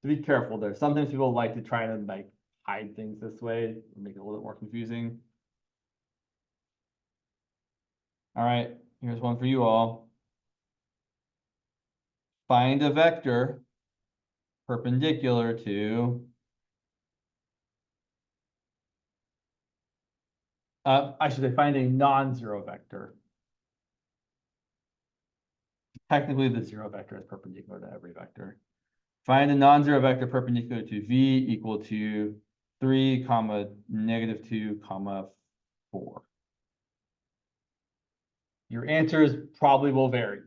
So be careful there. Sometimes people like to try to like hide things this way, make it a little bit more confusing. All right, here's one for you all. Find a vector perpendicular to I should say find a non-zero vector. Technically, the zero vector is perpendicular to every vector. Find a non-zero vector perpendicular to v equal to 3 comma negative 2 comma 4. Your answers probably will vary.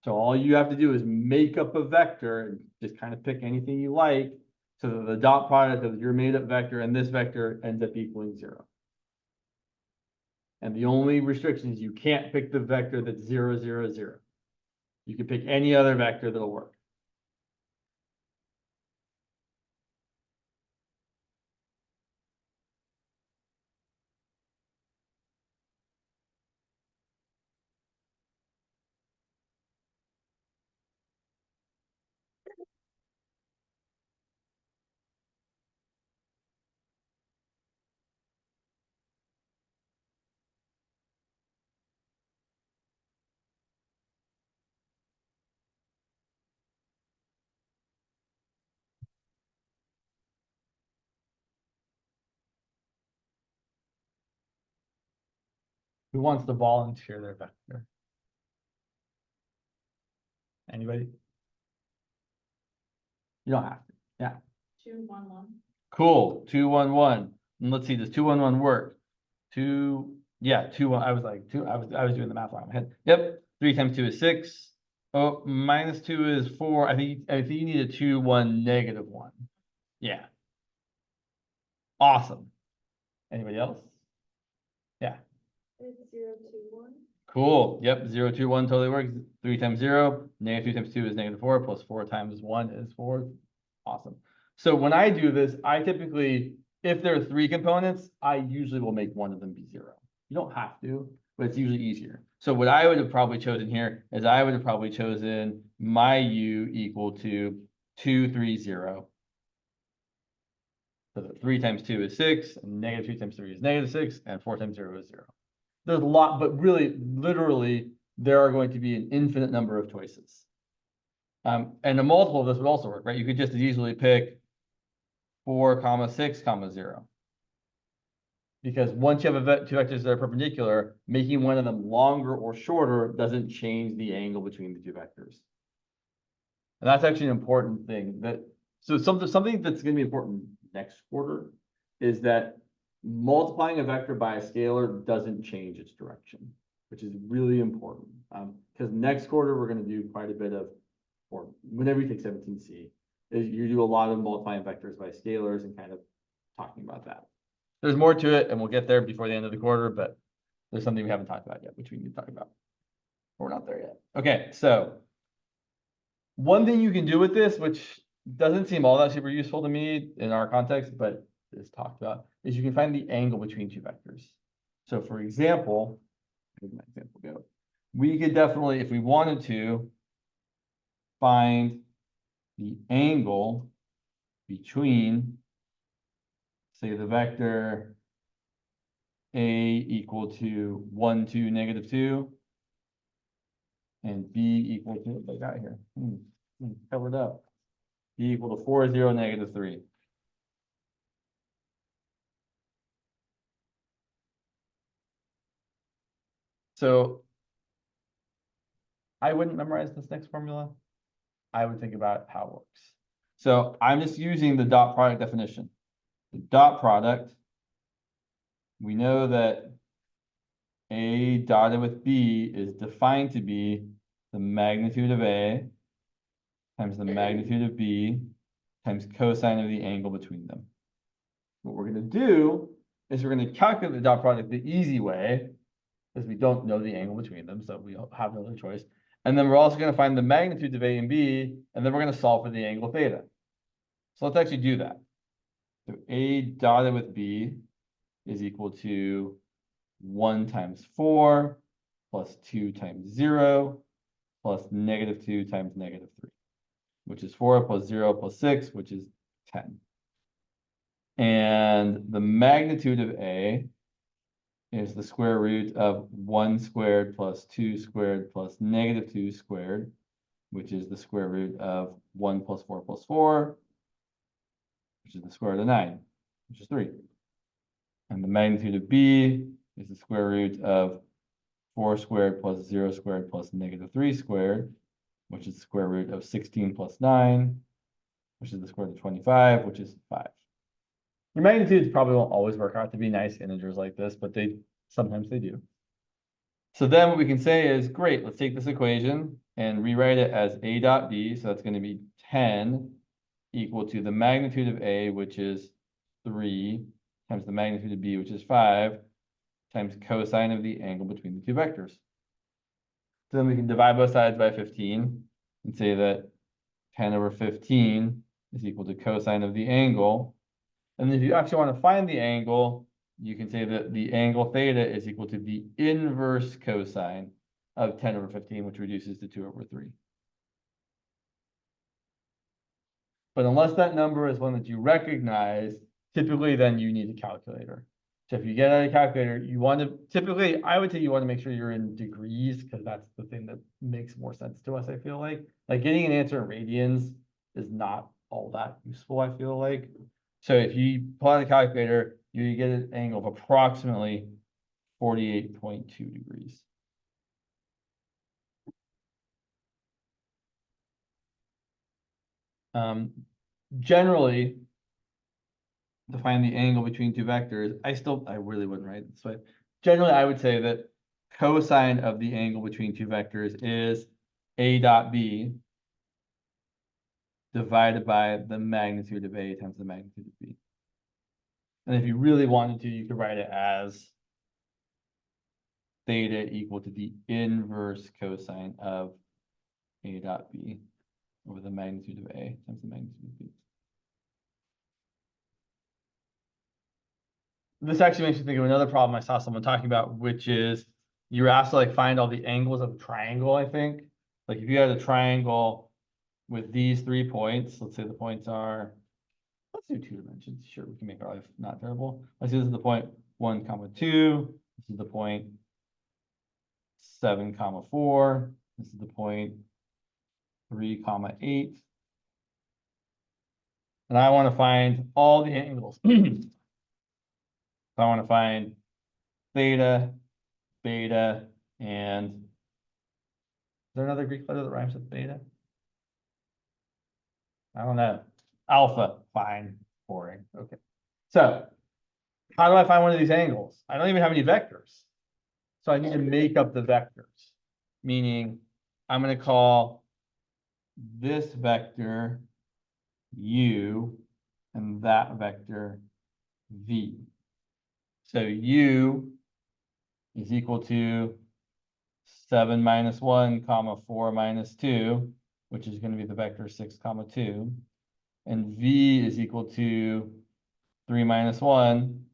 So all you have to do is make up a vector and just kind of pick anything you like so that the dot product of your made up vector and this vector ends up equaling 0. And the only restriction is you can't pick the vector that's 0, 0, 0. You can pick any other vector that'll work. Who wants to volunteer their vector? Anybody? You don't have to. Yeah. 2, 1, 1. Cool. 2, 1, 1. And let's see, does 2, 1, 1 work? 2, yeah, 2, 1. I was like 2. I was doing the math wrong in my head. Yep. 3 times 2 is 6. Oh, minus 2 is 4. I think you need a 2, 1, negative 1. Yeah. Awesome. Anybody else? Yeah. It's 0, 2, 1. Cool. Yep. 0, 2, 1 totally works. 3 times 0. Negative 2 times 2 is negative 4. Plus 4 times 1 is 4. Awesome. So when I do this, I typically, if there are 3 components, I usually will make one of them be 0. You don't have to, but it's usually easier. So what I would have probably chosen here is I would have probably chosen my u equal to 2, 3, 0. So that 3 times 2 is 6, and negative 2 times 3 is negative 6, and 4 times 0 is 0. There's a lot, but really, literally, there are going to be an infinite number of choices. And a multiple of this would also work, right? You could just as easily pick 4 comma 6 comma 0. Because once you have two vectors that are perpendicular, making one of them longer or shorter doesn't change the angle between the two vectors. And that's actually an important thing. So something that's going to be important next quarter is that multiplying a vector by a scalar doesn't change its direction, which is really important. Because next quarter we're going to do quite a bit of, or whenever you take 17C, is you do a lot of multiplying vectors by scalars and kind of talking about that. There's more to it, and we'll get there before the end of the quarter, but there's something we haven't talked about yet, which we need to talk about. We're not there yet. Okay, so one thing you can do with this, which doesn't seem all that super useful to me in our context, but is talked about, is you can find the angle between two vectors. So for example, where did my example go? We could definitely, if we wanted to, find the angle between, say, the vector A equal to 1, 2, negative 2. And B equal to, what I got here? Covered up. B equal to 4, 0, negative 3. So I wouldn't memorize this next formula. I would think about how it works. So I'm just using the dot product definition. The dot product, we know that A dotted with B is defined to be the magnitude of A times the magnitude of B times cosine of the angle between them. What we're going to do is we're going to calculate the dot product the easy way, because we don't know the angle between them, so we have no other choice. And then we're also going to find the magnitudes of A and B, and then we're going to solve for the angle theta. So let's actually do that. So A dotted with B is equal to 1 times 4 plus 2 times 0 plus negative 2 times negative 3, which is 4 plus 0 plus 6, which is 10. And the magnitude of A is the square root of 1 squared plus 2 squared plus negative 2 squared, which is the square root of 1 plus 4 plus 4, which is the square root of 9, which is 3. And the magnitude of B is the square root of 4 squared plus 0 squared plus negative 3 squared, which is the square root of 16 plus 9, which is the square root of 25, which is 5. Your magnitudes probably won't always work out to be nice integers like this, but sometimes they do. So then what we can say is, great, let's take this equation and rewrite it as A dot B. So that's going to be 10 equal to the magnitude of A, which is 3, times the magnitude of B, which is 5, times cosine of the angle between the two vectors. So then we can divide both sides by 15 and say that 10 over 15 is equal to cosine of the angle. And if you actually want to find the angle, you can say that the angle theta is equal to the inverse cosine of 10 over 15, which reduces to 2 over 3. But unless that number is one that you recognize, typically then you need a calculator. So if you get out a calculator, you want to, typically, I would say you want to make sure you're in degrees, because that's the thing that makes more sense to us, I feel like. Like getting an answer in radians is not all that useful, I feel like. So if you pull out a calculator, you get an angle of approximately 48.2 degrees. Generally, to find the angle between two vectors, I really wouldn't write it this way. Generally, I would say that cosine of the angle between two vectors is A dot B divided by the magnitude of A times the magnitude of B. And if you really wanted to, you could write it as theta equal to the inverse cosine of A dot B over the magnitude of A times the magnitude of B. This actually makes me think of another problem I saw someone talking about, which is you're asked to like find all the angles of a triangle, I think. Like if you had a triangle with these 3 points, let's say the points are, let's do 2 dimensions. Sure, we can make our life not terrible. Let's say this is the point 1, 2. This is the point 7, 4. This is the point 3, 8. And I want to find all the angles. I want to find theta, beta, and is there another Greek letter that rhymes with beta? I don't know. Alpha, fine, boring. Okay. So how do I find one of these angles? I don't even have any vectors. So I need to make up the vectors, meaning I'm going to call this vector U and that vector V. So U is equal to 7 minus 1, 4 minus 2, which is going to be the vector 6, 2. And V is equal to 3 minus 1,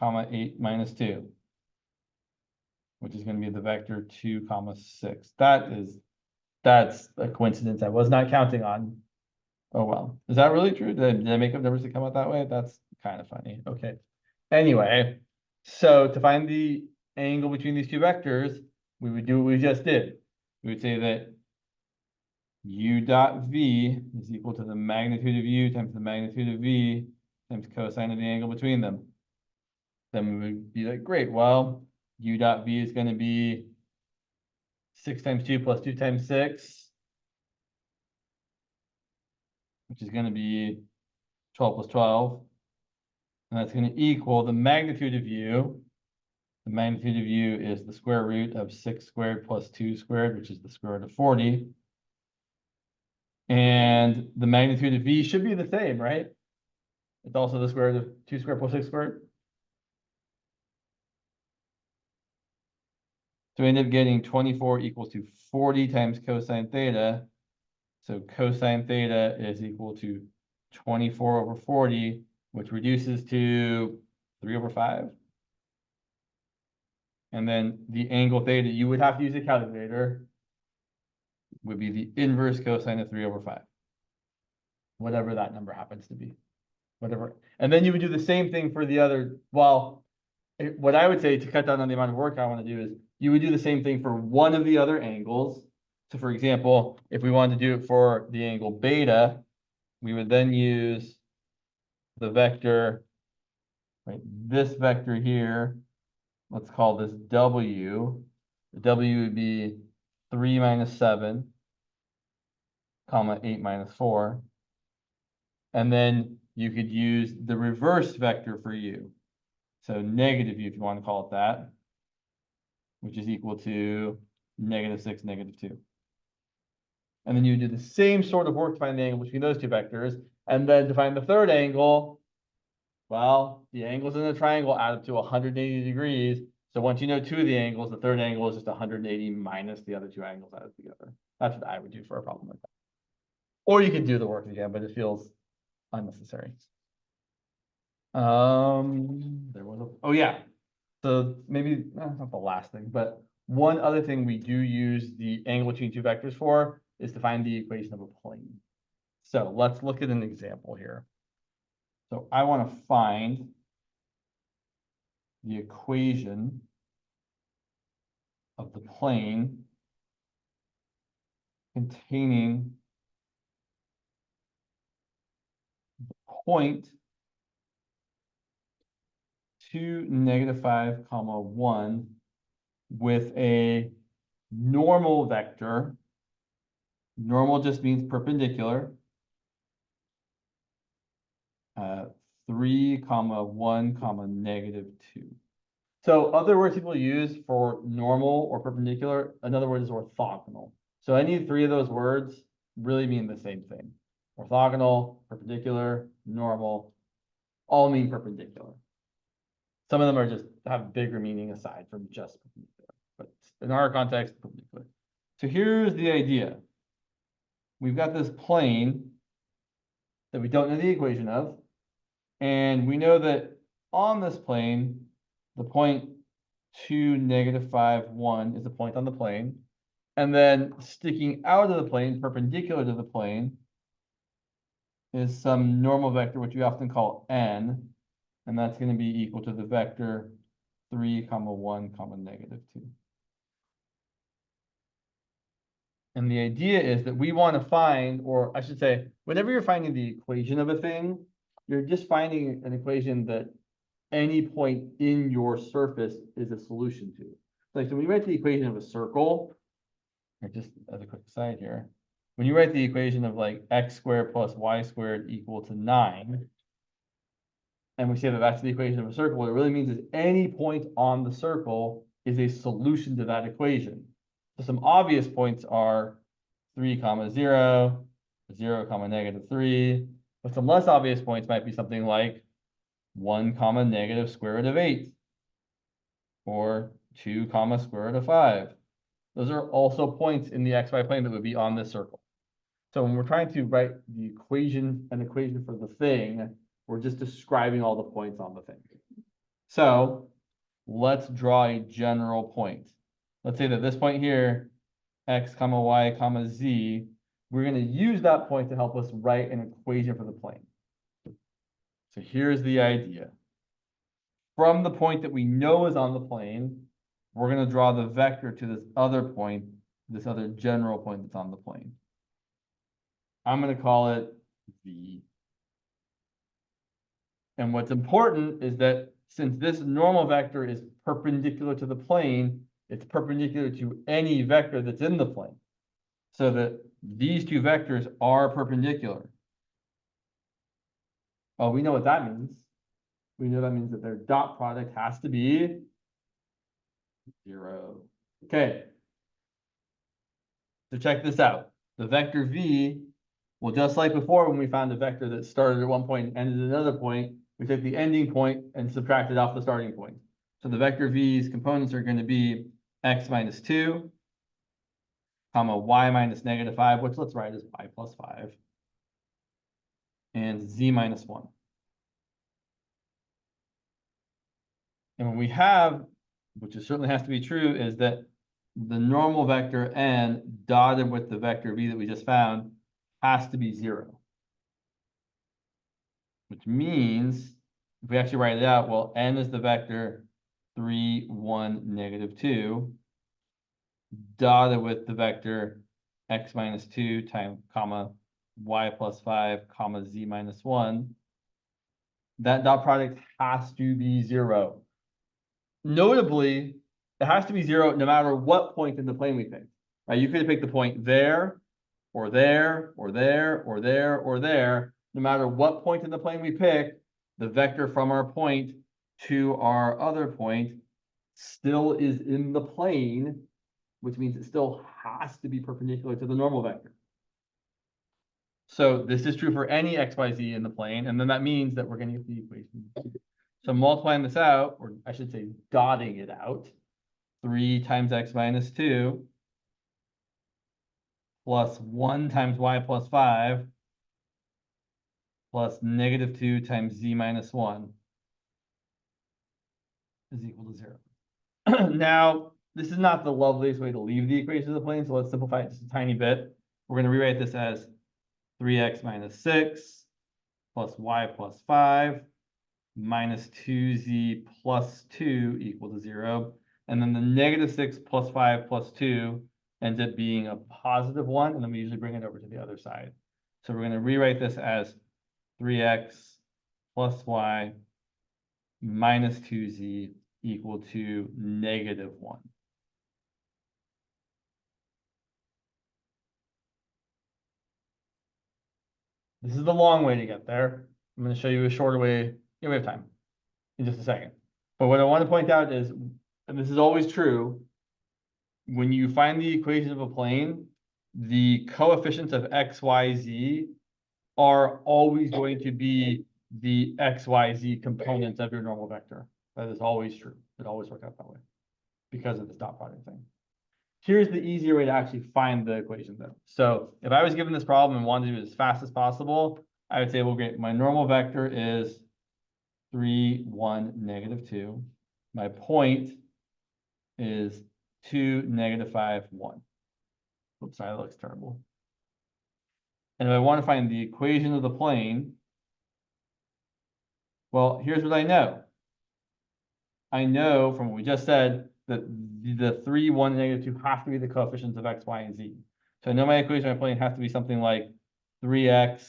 8 minus 2, which is going to be the vector 2, 6. That's a coincidence I was not counting on. Oh, well. Is that really true? Did I make up numbers that come out that way? That's kind of funny. Okay. Anyway, So to find the angle between these two vectors, we would do what we just did. We would say that u dot v is equal to the magnitude of u times the magnitude of v times cosine of the angle between them. Then we would be like, great, well, u dot v is going to be 6 times 2 plus 2 times 6, which is going to be 12 plus 12. And that's going to equal the magnitude of u. The magnitude of u is the square root of 6 squared plus 2 squared, which is the square root of 40. And the magnitude of v should be the same, right? It's also the square root of 2 squared plus 6 squared. So we end up getting 24 equals to 40 times cosine theta. So cosine theta is equal to 24 over 40, which reduces to 3 over 5. And then the angle theta, you would have to use a calculator, would be the inverse cosine of 3 over 5. Whatever that number happens to be. Whatever. And then you would do the same thing for the other. Well, what I would say to cut down on the amount of work I want to do is you would do the same thing for one of the other angles. So for example, if we wanted to do it for the angle beta, we would then use the vector, right? This vector here, let's call this W. The W would be 3 minus 7, comma 8 minus 4. And then you could use the reverse vector for u. So negative u, if you want to call it that, which is equal to -6, -2. And then you do the same sort of work to find the angle between those two vectors. And then to find the third angle, well, the angles in the triangle add up to 180 degrees. So once you know two of the angles, the third angle is just 180 minus the other two angles added together. That's what I would do for a problem like that. Or you could do the work again, but it feels unnecessary. There was oh yeah. So maybe not the last thing, but one other thing we do use the angle between two vectors for is to find the equation of a plane. So let's look at an example here. So I want to find the equation of the plane containing the point 2, -5, 1 with a normal vector. Normal just means perpendicular. 3, 1, -2. So other words people use for normal or perpendicular, another word is orthogonal. So any three of those words really mean the same thing. Orthogonal, perpendicular, normal, all mean perpendicular. Some of them are just have bigger meaning aside from just perpendicular, but in our context, perpendicular. So here's the idea. We've got this plane that we don't know the equation of, and we know that on this plane, the point 2, -5, 1 is a point on the plane. And then sticking out of the plane, perpendicular to the plane, is some normal vector, which we often call n. And that's going to be equal to the vector 3, 1, -2. And the idea is that we want to find, or I should say, whenever you're finding the equation of a thing, you're just finding an equation that any point in your surface is a solution to. Like, so when you write the equation of a circle, or just as a quick aside here, when you write the equation of like x squared plus y squared equal to 9, and we say that that's the equation of a circle, what it really means is any point on the circle is a solution to that equation. So some obvious points are 3, 0, 0, -3. But some less obvious points might be something like 1, -square root of 8, or 2, square root of 5. Those are also points in the xy plane that would be on this circle. So when we're trying to write the equation, an equation for the thing, we're just describing all the points on the thing. So let's draw a general point. Let's say that this point here, x, y, z, we're going to use that point to help us write an equation for the plane. So here's the idea. from the point that we know is on the plane, we're going to draw the vector to this other point, this other general point that's on the plane. I'm going to call it V. And what's important is that since this normal vector is perpendicular to the plane, it's perpendicular to any vector that's in the plane. So that these two vectors are perpendicular. Oh, we know what that means. We know that means that their dot product has to be 0. Okay. So check this out. The vector V, well, just like before when we found a vector that started at one point and ended at another point, we took the ending point and subtracted off the starting point. So the vector V's components are going to be x minus 2, comma y minus negative 5, which let's write as y plus 5, and z minus 1. And what we have, which certainly has to be true, is that the normal vector n dotted with the vector v that we just found has to be 0. Which means, if we actually write it out, well, n is the vector 3, 1, negative 2, dotted with the vector x minus 2 times, comma, y plus 5, comma, z minus 1. That dot product has to be 0. Notably, it has to be 0 no matter what point in the plane we pick. Right? You could have picked the point there, or there, or there, or there, or there. No matter what point in the plane we pick, the vector from our point to our other point still is in the plane, which means it still has to be perpendicular to the normal vector. So this is true for any xyz in the plane, and then that means that we're going to get the equation. So multiplying this out, or I should say dotting it out, 3 times x minus 2 plus 1 times y plus 5 plus negative 2 times z minus 1 is equal to 0. Now, this is not the loveliest way to leave the equation of the plane, so let's simplify it just a tiny bit. We're going to rewrite this as 3x minus 6 plus y plus 5 minus 2z plus 2 equal to 0. And then the negative 6 plus 5 plus 2 ends up being a positive 1, and then we usually bring it over to the other side. So we're going to rewrite this as 3x plus y minus 2z equal to negative 1. This is the long way to get there. I'm going to show you a shorter way. Yeah, we have time in just a second. But what I want to point out is, and this is always true, when you find the equation of a plane, the coefficients of x, y, z are always going to be the x, y, z components of your normal vector. That is always true. It always works out that way because of this dot product thing. Here's the easier way to actually find the equation though. So if I was given this problem and wanted to do it as fast as possible, I would say, well, great, my normal vector is 3, 1, negative 2. My point is 2, negative 5, 1. Oops, sorry, that looks terrible. And if I want to find the equation of the plane, well, here's what I know. I know from what we just said that the 3, 1, negative 2 have to be the coefficients of x, y, and z. So I know my equation of my plane has to be something like 3x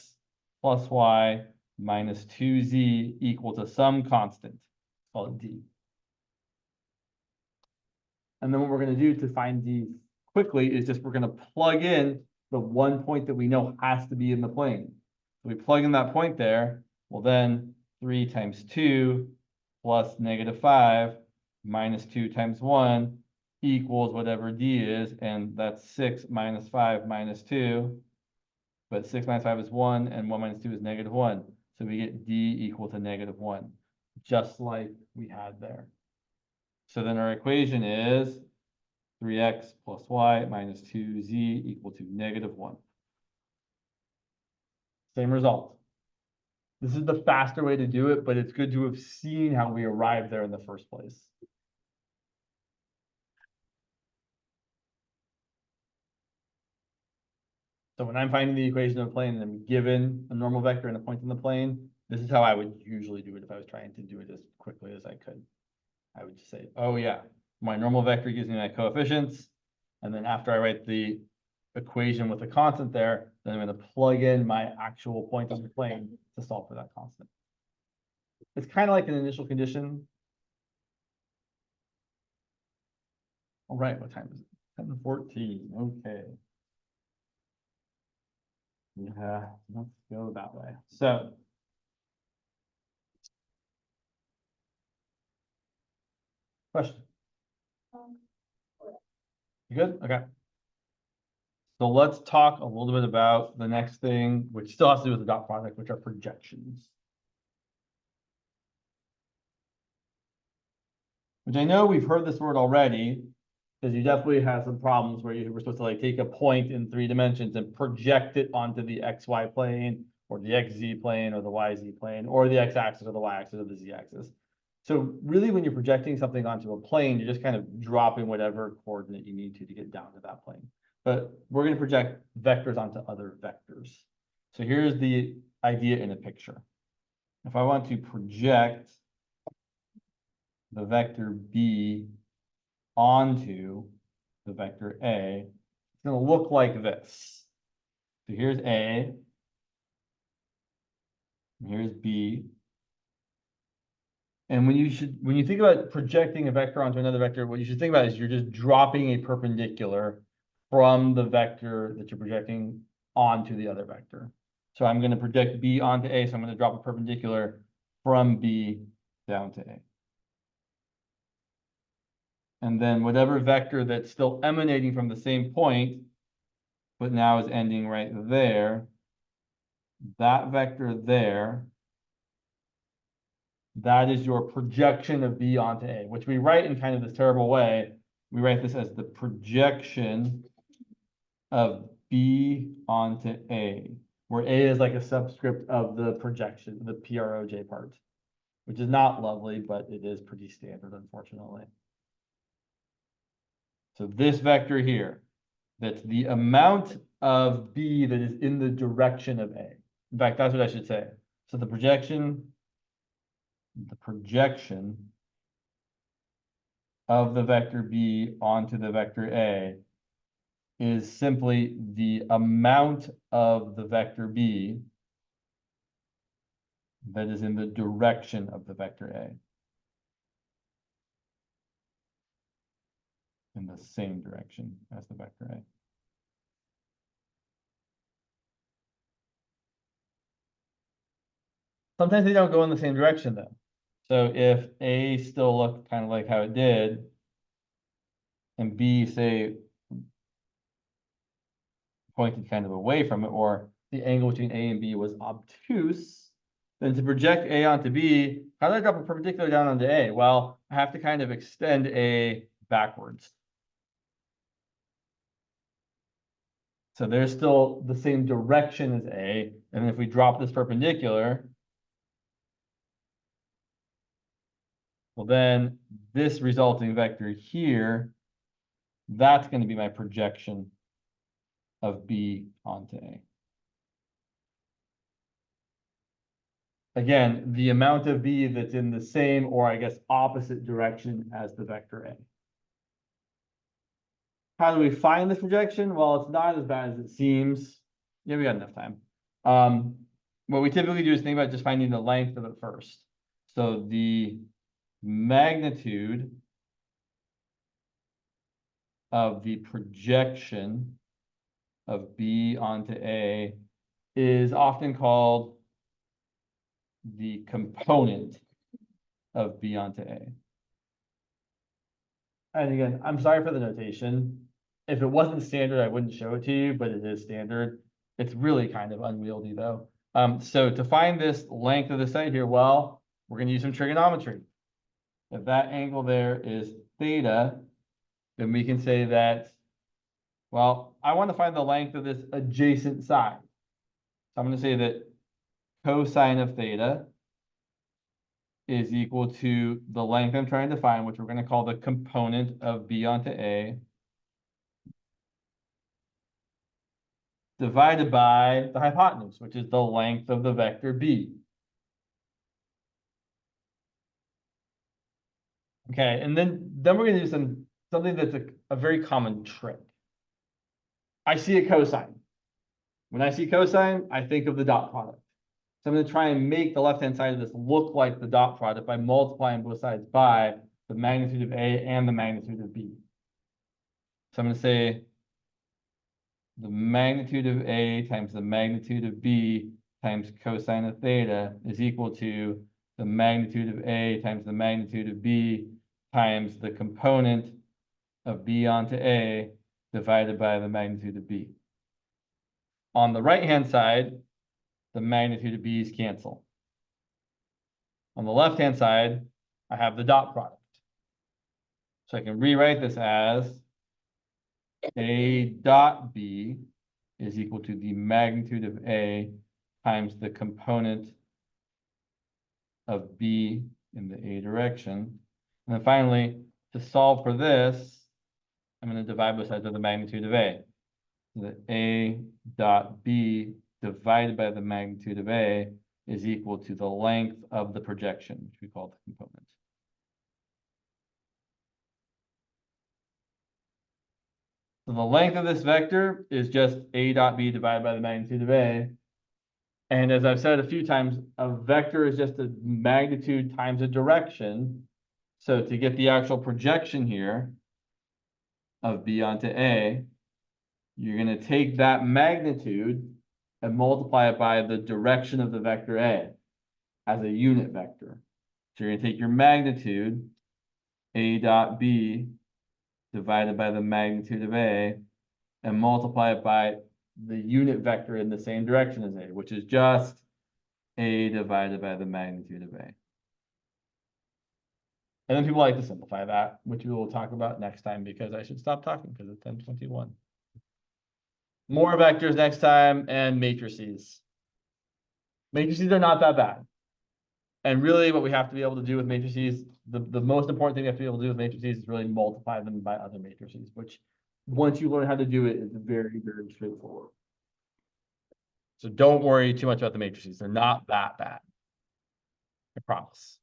plus y minus 2z equal to some constant. Call it d. And then what we're going to do to find d quickly is just we're going to plug in the one point that we know has to be in the plane. So we plug in that point there. Well, then 3 times 2 plus negative 5 minus 2 times 1 equals whatever d is. And that's 6 minus 5 minus 2. But 6 minus 5 is 1, and 1 minus 2 is negative 1. So we get d equal to negative 1, just like we had there. So then our equation is 3x plus y minus 2z equal to negative 1. Same result. This is the faster way to do it, but it's good to have seen how we arrived there in the first place. So when I'm finding the equation of a plane and I'm given a normal vector and a point in the plane, This is how I would usually do it if I was trying to do it as quickly as I could. I would just say, oh yeah, my normal vector gives me my coefficients. And then after I write the equation with the constant there, then I'm going to plug in my actual point on the plane to solve for that constant. It's kind of like an initial condition. All right, what time is it? 10:14. Okay. Yeah, let's go that way. So question. You good? Okay. So let's talk a little bit about the next thing, which still has to do with the dot product, which are projections. Which I know we've heard this word already, because you definitely have some problems where you were supposed to like take a point in 3 dimensions and project it onto the XY plane, or the XZ plane, or the YZ plane, or the X-axis, or the Y-axis, or the Z-axis. So really, when you're projecting something onto a plane, you're just kind of dropping whatever coordinate you need to get down to that plane. But we're going to project vectors onto other vectors. So here's the idea in a picture. If I want to project the vector B onto the vector A, it's going to look like this. So here's A, and here's B. And when you think about projecting a vector onto another vector, what you should think about is you're just dropping a perpendicular from the vector that you're projecting onto the other vector. So I'm going to project B onto A, so I'm going to drop a perpendicular from B down to A. And then whatever vector that's still emanating from the same point, but now is ending right there, that vector there, that is your projection of B onto A, which we write in kind of this terrible way. We write this as the projection of B onto A, where A is like a subscript of the projection, the PROJ part, which is not lovely, but it is pretty standard, unfortunately. So this vector here, that's the amount of B that is in the direction of A. In fact, that's what I should say. So the projection of the vector B onto the vector A is simply the amount of the vector B that is in the direction of the vector A. In the same direction as the vector A. Sometimes they don't go in the same direction though. So if A still looked kind of like how it did, and B, say, pointed kind of away from it, or the angle between A and B was obtuse, then to project A onto B, how do I drop a perpendicular down onto A? Well, I have to kind of extend A backwards. So there's still the same direction as A, and if we drop this perpendicular, well then this resulting vector here, that's going to be my projection of B onto A. Again, the amount of B that's in the same, or I guess opposite direction as the vector A. How do we find this projection? Well, it's not as bad as it seems. Yeah, we got enough time. What we typically do is think about just finding the length of it first. So the magnitude of the projection of B onto A is often called the component of B onto A. And again, I'm sorry for the notation. If it wasn't standard, I wouldn't show it to you, but it is standard. It's really kind of unwieldy though. So to find this length of the side here, well, we're going to use some trigonometry. If that angle there is theta, then we can say that, well, I want to find the length of this adjacent side. So I'm going to say that cosine of theta is equal to the length I'm trying to find, which we're going to call the component of B onto A, divided by the hypotenuse, which is the length of the vector B. Okay, and then we're gonna do something that's a very common trick. I see a cosine. When I see cosine, I think of the dot product. So I'm gonna try and make the left-hand side of this look like the dot product by multiplying both sides by the magnitude of A and the magnitude of B. So I'm gonna say the magnitude of A times the magnitude of B times cosine of theta is equal to the magnitude of A times the magnitude of B times the component of B onto A divided by the magnitude of B. On the right-hand side, the magnitude of B's cancel. On the left-hand side, I have the dot product. So I can rewrite this as A dot B is equal to the magnitude of A times the component of B in the A direction. And then finally, to solve for this, I'm going to divide both sides by the magnitude of A. So that A dot B divided by the magnitude of A is equal to the length of the projection, which we call the component. So the length of this vector is just A dot B divided by the magnitude of A. And as I've said a few times, a vector is just a magnitude times a direction. So to get the actual projection here of B onto A, you're going to take that magnitude and multiply it by the direction of the vector A as a unit vector. So you're going to take your magnitude, A dot B divided by the magnitude of A, and multiply it by the unit vector in the same direction as A, which is just A divided by the magnitude of A. And then people like to simplify that, which we will talk about next time because I should stop talking because it's 10:21. More vectors next time and matrices. Matrices are not that bad. And really what we have to be able to do with matrices, the most important thing we have to be able to do with matrices is really multiply them by other matrices, which once you learn how to do it, it's very, very straightforward. So don't worry too much about the matrices. They're not that bad. I promise.